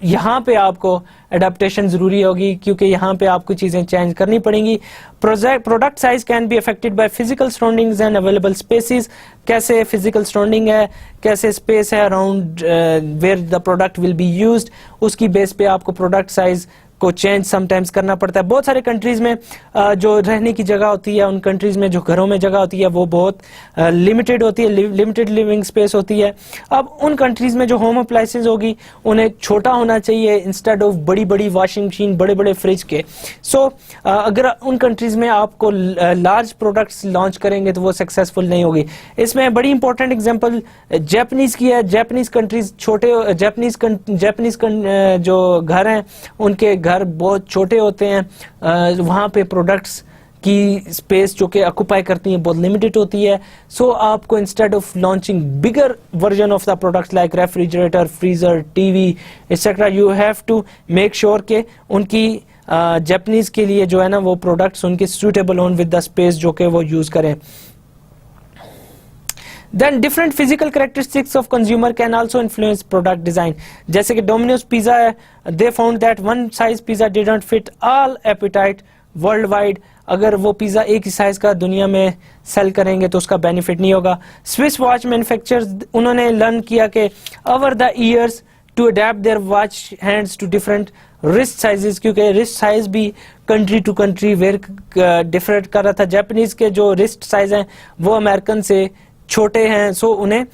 यहाँ पे आपको अडेप्टेशन जरूरी होगी क्योंकि यहाँ पे आपको चीजें चेंज करनी पड़ेंगी. Product size can be affected by physical surroundings and available spaces. कैसे फिजिकल सराउंडिंग है, कैसे स्पेस है around where the product will be used, उसकी बेस पे आपको प्रोडक्ट साइज को चेंज समटाइम्स करना पड़ता है. बहुत सारे कंट्रीज में जो रहने की जगह होती है, उन कंट्रीज में जो घरों में जगह होती है वो बहुत लिमिटेड होती है, लिमिटेड लिविंग स्पेस होती है. अब उन कंट्रीज में जो होम अप्लायंसेस होगी उन्हें छोटा होना चाहिए इंस्टेड ऑफ बड़ी बड़ी वॉशिंग मशीन, बड़े बड़े फ्रिज के. सो अगर उन कंट्रीज में आपको लार्ज प्रोडक्ट्स लॉन्च करेंगे तो वो सक्सेसफुल नहीं होगी. इसमें बड़ी इंपॉर्टेंट एग्जांपल जापानीज की है. जापानीज कंट्रीज छोटे, जापानीज जो घर हैं उनके घर बहुत छोटे होते हैं. वहाँ पे प्रोडक्ट्स की स्पेस जो कि ऑक्यूपाई करती है बहुत लिमिटेड होती है. सो आपको instead of launching bigger version of the products like refrigerator, freezer, TV etcetera, you have to make sure के उनकी जापानीज के लिए जो है ना वो प्रोडक्ट्स उनके सूटेबल हों विद द स्पेस जो कि वो यूज करें. Then different physical characteristics of consumer can also influence product design. जैसे कि Domino's Pizza है, they found that one size pizza did not fit all appetite worldwide. अगर वो पिज़्ज़ा एक ही साइज का दुनिया में सेल करेंगे तो उसका बेनिफिट नहीं होगा. Swiss watch manufacturers उन्होंने लर्न किया कि over the years to adapt their watch hands to different wrist sizes, क्योंकि wrist size भी country to country where different कर रहा था. जापानीज के जो wrist size हैं वो अमेरिकन से छोटे हैं. सो उन्हें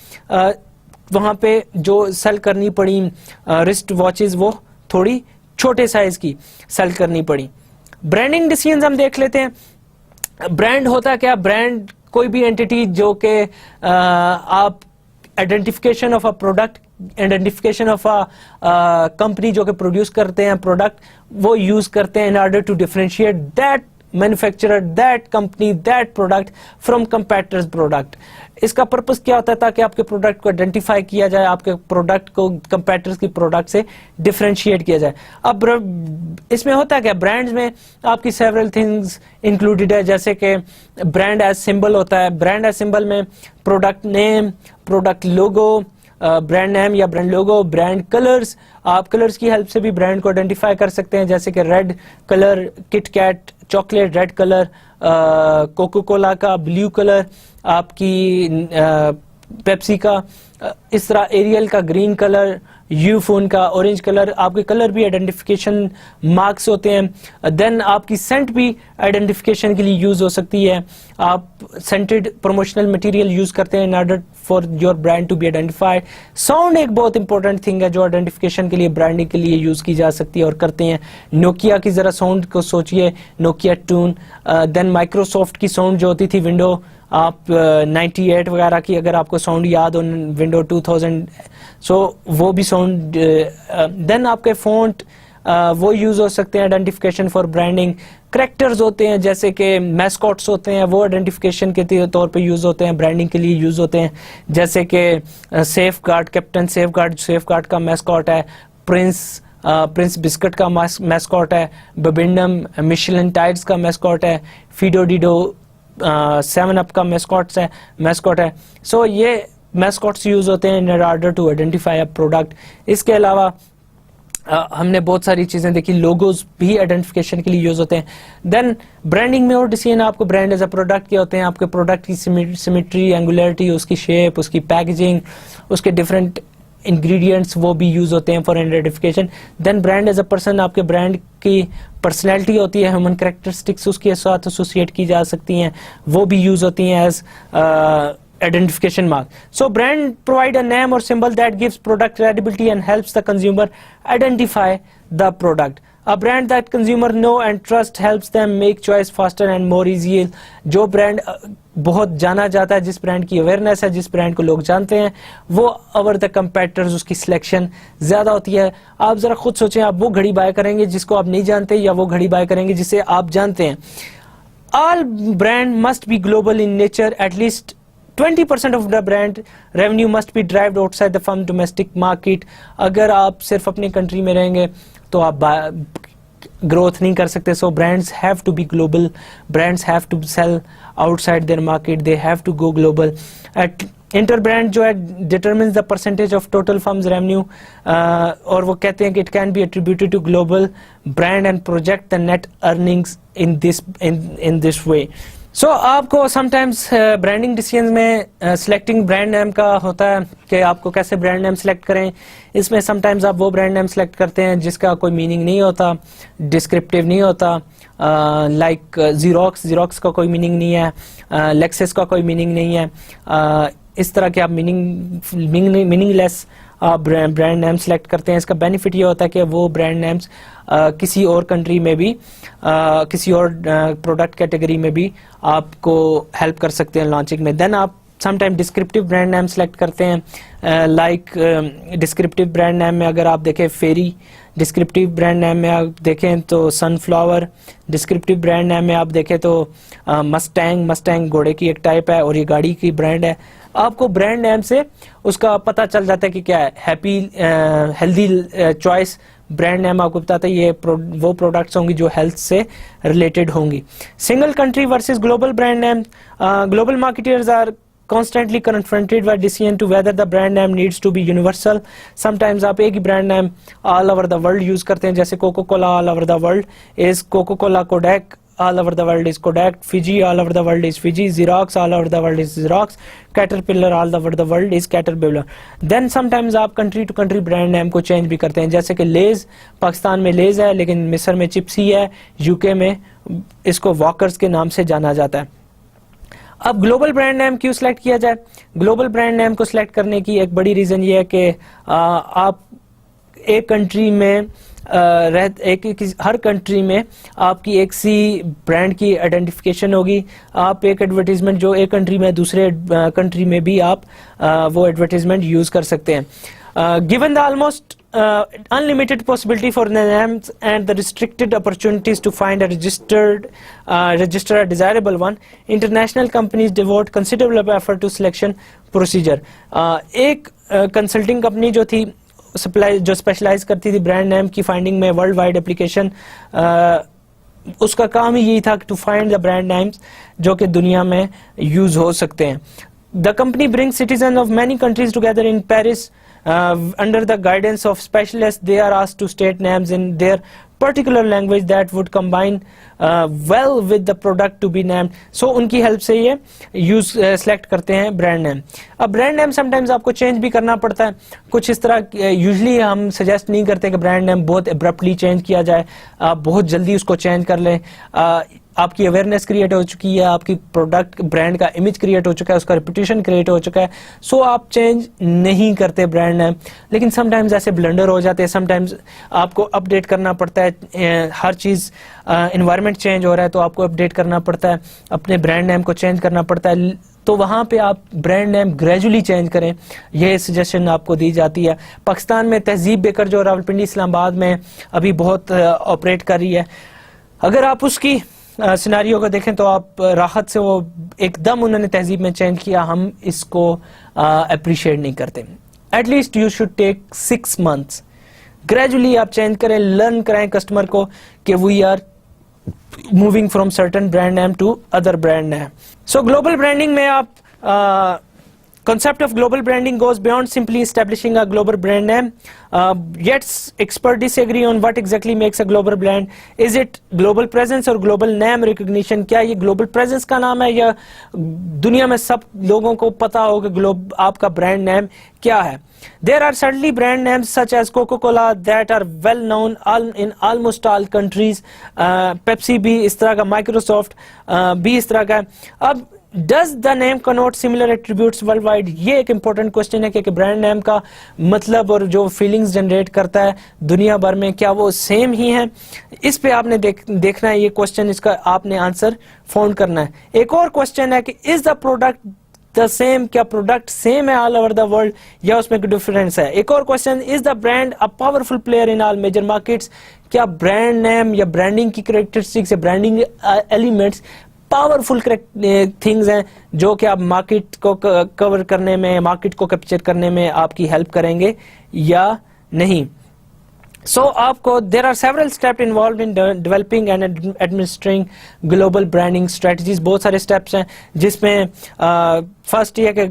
वहाँ पे जो सेल करनी पड़ी रिस्ट वॉचेस वो थोड़ी छोटे साइज की सेल करनी पड़ी. ब्रांडिंग डिसीजंस हम देख लेते हैं. ब्रांड होता क्या? ब्रांड कोई भी एंटिटी जो कि आप identification of a product, identification of a company जो कि प्रोड्यूस करते हैं प्रोडक्ट, वो यूज करते हैं in order to differentiate that manufacturer, that company, that product from competitors product. इसका पर्पस क्या होता है? ताकि आपके प्रोडक्ट को आइडेंटिफाई किया जाए, आपके प्रोडक्ट को कंपेटिटर्स की प्रोडक्ट से डिफरेंशिएट किया जाए. अब इसमें होता है क्या? ब्रांड्स में आपकी सेवरल थिंग्स इंक्लूडेड है, जैसे कि ब्रांड एज सिंबल होता है. ब्रांड एज सिंबल में प्रोडक्ट नेम, प्रोडक्ट लोगो, ब्रांड नेम या ब्रांड लोगो, ब्रांड कलर्स. आप कलर्स की हेल्प से भी ब्रांड को आइडेंटिफाई कर सकते हैं, जैसे कि red colour KitKat chocolate red colour, Coca Cola का ब्लू कलर, आपकी पेप्सी का इस तरह एरियल का ग्रीन कलर, यूफोन का ऑरेंज कलर. आपके कलर भी आइडेंटिफिकेशन मार्क्स होते हैं. देन आपकी सेंट भी आइडेंटिफिकेशन के लिए यूज हो सकती है. आप सेंटेड प्रमोशनल मटेरियल यूज करते हैं in order for your brand to be identified. Sound एक बहुत इंपॉर्टेंट थिंग है जो आइडेंटिफिकेशन के लिए, ब्रांडिंग के लिए यूज की जा सकती है और करते हैं. नोकिया की जरा साउंड को सोचिए, नोकिया टून. देन माइक्रोसॉफ्ट की साउंड जो होती थी विंडो आप 98 वगैरह की, अगर आपको साउंड याद हो, विंडो 2000, सो वो भी साउंड. देन आपके फॉन्ट वो यूज हो सकते हैं आइडेंटिफिकेशन फॉर ब्रांडिंग. करेक्टर्स होते हैं जैसे कि मैस्कॉट्स होते हैं, वो आइडेंटिफिकेशन के तौर पे यूज होते हैं, ब्रांडिंग के लिए यूज होते हैं. जैसे कि Safeguard, captain Safeguard का मैस्कॉट है. प्रिंस बिस्किट का मैस्कॉट है. बबिंडम मिशेलिन टाइड्स का मैस्कॉट है. फिडो डिडो 7 अप का मैस्कॉट है. सो ये मैस्कॉट्स यूज होते हैं in order to identify a product. इसके अलावा हमने बहुत सारी चीजें देखी, लोगोज भी आइडेंटिफिकेशन के लिए यूज होते हैं. देन ब्रांडिंग में और डिसीजन, आपको ब्रांड एज अ प्रोडक्ट क्या होते हैं, आपके प्रोडक्ट की सिमेट्री, एंगुलरिटी, उसकी शेप, उसकी पैकेजिंग, उसके डिफरेंट इंग्रेडिएंट्स वो भी यूज होते हैं for identification. Then brand as a person, आपके ब्रांड की पर्सनैलिटी होती है, ह्यूमन कैरेक्टरिस्टिक्स उसके साथ एसोसिएट की जा सकती हैं, वो भी यूज होती हैं as identification mark. So brand provide a name or symbol that gives product credibility and helps the consumer identify the product. A brand that consumer know and trust helps them make choice faster and more easy. जो brand बहुत जाना जाता है, जिस brand की awareness है, जिस brand को लोग जानते हैं, वो ओवर द कंपेटिटर्स उसकी सिलेक्शन ज्यादा होती है. आप जरा खुद सोचें, आप वो घड़ी बाय करेंगे जिसको आप नहीं जानते या वो घड़ी बाय करेंगे जिसे आप जानते हैं. All brand must be global in nature. At least 20% of the brand revenue must be derived outside the firm domestic market. अगर आप सिर्फ अपनी कंट्री में रहेंगे तो आप ग्रोथ नहीं कर सकते. So brands have to be global. Brands have to sell outside their market. They have to go global. At Interbrand जो है determines the percentage of total firm's revenue, और वो कहते हैं कि it can be attributed to global brand and project the net earnings in this way. So आपको sometimes branding decisions में selecting brand name का होता है कि आपको कैसे brand name select करें. इसमें sometimes आप वो brand name select करते हैं जिसका कोई meaning नहीं होता, descriptive नहीं होता, like Xerox का कोई meaning नहीं है, Lexus का कोई meaning नहीं है. इस तरह के आप मीनिंगलेस ब्रांड नेम सेलेक्ट करते हैं. इसका बेनिफिट ये होता है कि वो ब्रांड नेम्स किसी और कंट्री में भी किसी और प्रोडक्ट कैटेगरी में भी आपको हेल्प कर सकते हैं लॉन्चिंग में. देन आप sometime descriptive brand name select करते हैं. लाइक डिस्क्रिप्टिव ब्रांड नेम में अगर आप देखें फेरी, डिस्क्रिप्टिव ब्रांड नेम में आप देखें तो सनफ्लावर, डिस्क्रिप्टिव ब्रांड नेम में आप देखें तो मस्टैंग घोड़े की एक टाइप है और ये गाड़ी की ब्रांड है. आपको ब्रांड नेम से उसका पता चल जाता है कि क्या है. Happy healthy choice brand name आपको बताता है ये वो प्रोडक्ट्स होंगी जो हेल्थ से रिलेटेड होंगी. Single country versus global brand name. Global marketers are constantly confronted by decision to whether the brand name needs to be universal. Sometimes आप एक ही brand name all over the world use करते हैं, जैसे Coca-Cola all over the world is Coca-Cola, Kodak all over the world is Kodak, Fiji all over the world is Fiji, Xerox all over the world is Xerox, Caterpillar all over the world is Caterpillar. Then sometimes आप country to country brand name को change भी करते हैं, जैसे कि Lay's Pakistan में Lay's है लेकिन मिस्र में चिप्सी है, यूके में इसको वॉकर्स के नाम से जाना जाता है. अब ग्लोबल ब्रांड नेम क्यों सिलेक्ट किया जाए? ग्लोबल ब्रांड नेम को सिलेक्ट करने की एक बड़ी रीज़न ये है कि आप एक कंट्री में हर कंट्री में आपकी एक सी ब्रांड की आइडेंटिफिकेशन होगी. आप एक एडवर्टीजमेंट जो एक कंट्री में दूसरे कंट्री में भी आप वो एडवर्टीजमेंट यूज कर सकते हैं. Given the almost unlimited possibility for the names and the restricted opportunities to find a register a desirable one, international companies devote considerable effort to selection procedure. एक consulting company जो थी जो specialise करती थी brand name की finding में world wide application, उसका काम ही यही था to find the brand names जो कि दुनिया में यूज हो सकते हैं. The company brings citizen of many countries together in Paris. Under the guidance of specialists, they are asked to state names in their particular language that would combine well with the product to be named. So उनकी help से ये select करते हैं brand name. अब brand name sometimes आपको change भी करना पड़ता है. कुछ इस तरह यूजली हम सजेस्ट नहीं करते कि ब्रांड नेम बहुत एब्रप्टली चेंज किया जाए, आप बहुत जल्दी उसको चेंज कर लें. आपकी अवेयरनेस क्रिएट हो चुकी है, आपकी प्रोडक्ट ब्रांड का इमेज क्रिएट हो चुका है, उसका रेपुटेशन क्रिएट हो चुका है, सो आप चेंज नहीं करते ब्रांड नेम. लेकिन समटाइम्स ऐसे ब्लंडर हो जाते हैं, समटाइम्स आपको अपडेट करना पड़ता है. हर चीज़ एनवायरनमेंट चेंज हो रहा है तो आपको अपडेट करना पड़ता है, अपने ब्रांड नेम को चेंज करना पड़ता है. तो वहाँ पे आप ब्रांड नेम ग्रेजुअली चेंज करें, ये सजेशन आपको दी जाती है. पाकिस्तान में तहजीब बेकर जो रावलपिंडी इस्लामाबाद में अभी बहुत ऑपरेट कर रही है, अगर आप उसकी सिनारियो को देखें तो आप राहत से वो एकदम उन्होंने तहजीब में चेंज किया, हम इसको अप्रिशिएट नहीं करते. At least you should take 6 months, gradually आप चेंज करें, लर्न कराएं कस्टमर को कि we are moving from certain brand name to other brand name. So global branding में आप concept of global branding goes beyond simply establishing a global brand name. Yet experts disagree on what exactly makes a global brand. Is it global presence or global name recognition? क्या ये global presence का नाम है या दुनिया में सब लोगों को पता हो कि आपका brand name क्या है? There are certainly brand names such as Coca-Cola that are well known in almost all countries. Pepsi भी इस तरह का, Microsoft भी इस तरह का है. अब Does the name connote similar attributes worldwide? ये एक important question है कि ब्रांड नेम का मतलब और जो फीलिंग्स जनरेट करता है दुनिया भर में क्या वो सेम ही है? इस पे आपने देखना है ये क्वेश्चन, इसका आपने आंसर फाउंड करना है. एक और क्वेश्चन है कि is the product the same, क्या प्रोडक्ट सेम है ऑल ओवर द वर्ल्ड या उसमें कोई डिफरेंस है? एक और question, is the brand a powerful player in all major markets? क्या ब्रांड नेम या ब्रांडिंग की कैरेक्टरिस्टिक्स या ब्रांडिंग एलिमेंट्स पावरफुल थिंग्स हैं जो कि आप मार्केट को कवर करने में, मार्केट को कैप्चर करने में आपकी हेल्प करेंगे या नहीं. So आपको there are several steps involved in developing and administering global branding strategies. बहुत सारे steps हैं जिसमें फर्स्ट ये कि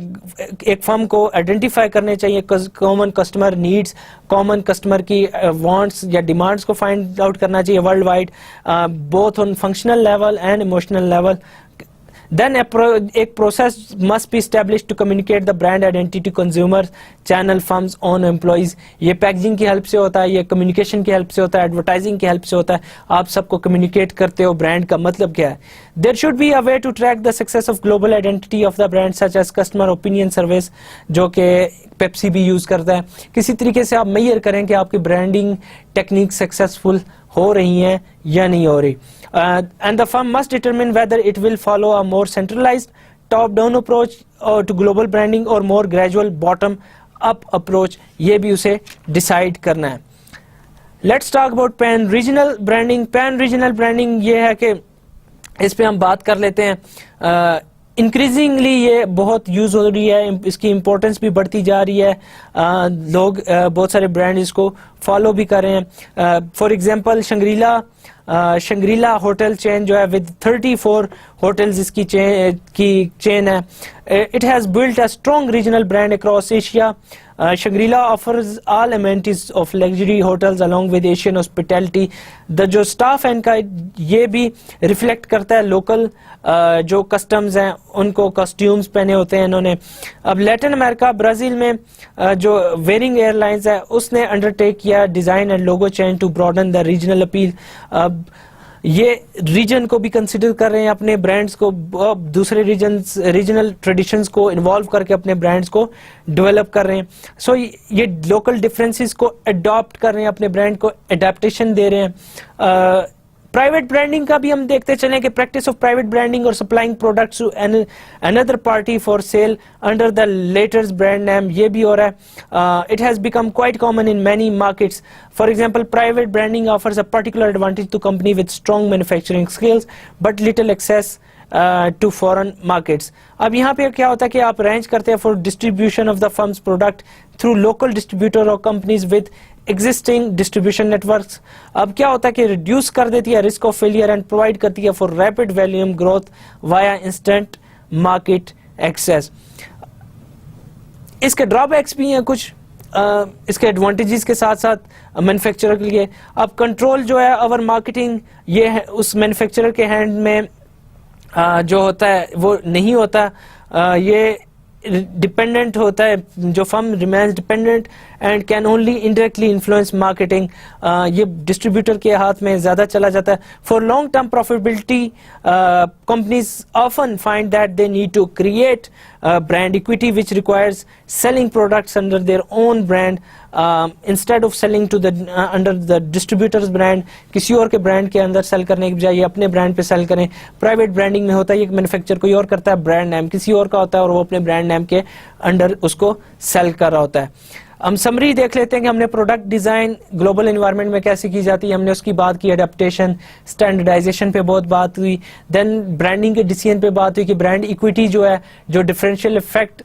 एक फर्म को आइडेंटिफाई करने चाहिए common customer needs, common customer की वांट्स या डिमांड्स को फाइंड आउट करना चाहिए world wide, both on functional level and emotional level. Then एक process must be established to communicate the brand identity to consumers, channel, firms, own employees. ये packaging की help से होता है, ये कम्युनिकेशन की हेल्प से होता है, एडवर्टाइजिंग की हेल्प से होता है. आप सबको कम्युनिकेट करते हो ब्रांड का मतलब क्या है. There should be a way to track the success of global identity of the brand such as customer opinion surveys, जो कि पेप्सी भी यूज करता है. किसी तरीके से आप मेजर करें कि आपकी ब्रांडिंग टेक्निक सक्सेसफुल हो रही हैं या नहीं हो रही. And the firm must determine whether it will follow a more centralized top-down approach to global branding or more gradual bottom-up approach. ये भी उसे decide करना है. Let's talk about pan-regional branding. Pan-regional branding ये है कि इस पे हम बात कर लेते हैं. इंक्रीजिंगली ये बहुत यूज हो रही है, इसकी इम्पोर्टेंस भी बढ़ती जा रही है. लोग बहुत सारे ब्रांड इसको फॉलो भी कर रहे हैं. For example Shangrila hotel chain जो है विद 34 होटल्स इसकी चेन है. It has built a strong regional brand across Asia. Shangri-La offers all amenities of luxury hotels along with Asian hospitality. The जो staff है इनका ये भी रिफ्लेक्ट करता है लोकल जो कस्टम्स हैं, उनको कॉस्ट्यूम्स पहने होते हैं इन्होंने. अब लैटिन अमेरिका ब्राजील में जो वेरिंग एयरलाइंस है उसने अंडरटेक किया design and logo change to broaden the regional appeal. अब ये रीजन को भी कंसिडर कर रहे हैं, अपने ब्रांड्स को दूसरे रीजनल ट्रेडिशंस को इन्वॉल्व करके अपने ब्रांड्स को डेवलप कर रहे हैं. सो ये लोकल डिफरेंसेस को अडॉप्ट कर रहे हैं, अपने ब्रांड को एडेप्टेशन दे रहे हैं. प्राइवेट ब्रांडिंग का भी हम देखते चलें कि प्रैक्टिस ऑफ प्राइवेट ब्रांडिंग और supplying products to another party for sale under the latest brand name, ये भी हो रहा है. It has become quite common in many markets. For example private branding offers a particular advantage to company with strong manufacturing skills but little access to foreign markets. अब यहाँ पे क्या होता है कि आप अरेंज करते हैं for distribution of the firm's product through local distributor और companies with existing distribution networks. अब क्या होता है कि रिड्यूस कर देती है risk of failure and provide करती है for rapid volume growth via instant market access. इसके ड्रॉबैक्स भी हैं कुछ, इसके एडवांटेजेस के साथ साथ मैन्युफैक्चरर के लिए. अब कंट्रोल जो है ओवर मार्केटिंग ये है उस मैन्युफैक्चरर के हैंड में जो होता है वो नहीं होता. ये डिपेंडेंट होता है, जो firm remains dependent and can only indirectly influence marketing. ये डिस्ट्रीब्यूटर के हाथ में ज्यादा चला जाता है. For long term profitability companies often find that they need to create brand equity which requires selling products under their own brand instead of selling to the under the distributor's brand. किसी और के brand के अंदर cell करने की बजाय अपने brand पे सेल करें. प्राइवेट ब्रांडिंग में होता है एक मैन्युफैक्चर कोई और करता है, ब्रांड नेम किसी और का होता है और वो अपने ब्रांड नेम के अंडर उसको सेल कर रहा होता है. हम समरी देख लेते हैं कि हमने प्रोडक्ट डिजाइन ग्लोबल एनवायरनमेंट में कैसे की जाती है. हमने उसकी बात की, एडेप्टेशन स्टैंडर्डाइजेशन पे बहुत बात हुई. देन ब्रांडिंग के डिसीजन पे बात हुई कि ब्रांड इक्विटी जो है, जो डिफरेंशियल इफेक्ट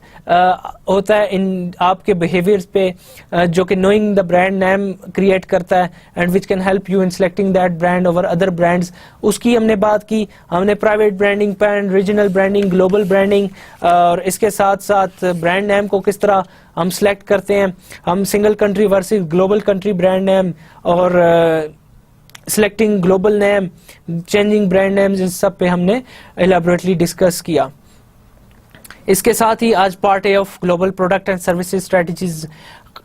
होता है इन आपके बिहेवियर्स पे, जो कि knowing the brand name create करता है and which can help you in selecting that brand over other brands, उसकी हमने बात की. हमने private branding, pan regional branding, global branding और इसके साथ साथ ब्रांड नेम को किस तरह हम सिलेक्ट करते हैं, हम single country versus global country brand name और selecting global name, changing brand names, इस सब पे हमने एलैबोरेटली डिस्कस किया. इसके साथ ही आज part A of global product and services strategies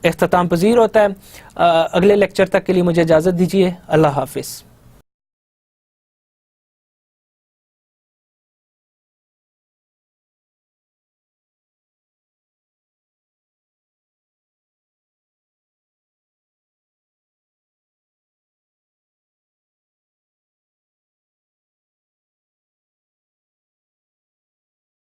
इख्तिताम पजीर होता है. अगले लेक्चर तक के लिए मुझे इजाज़त दीजिए. अल्लाह हाफिज़.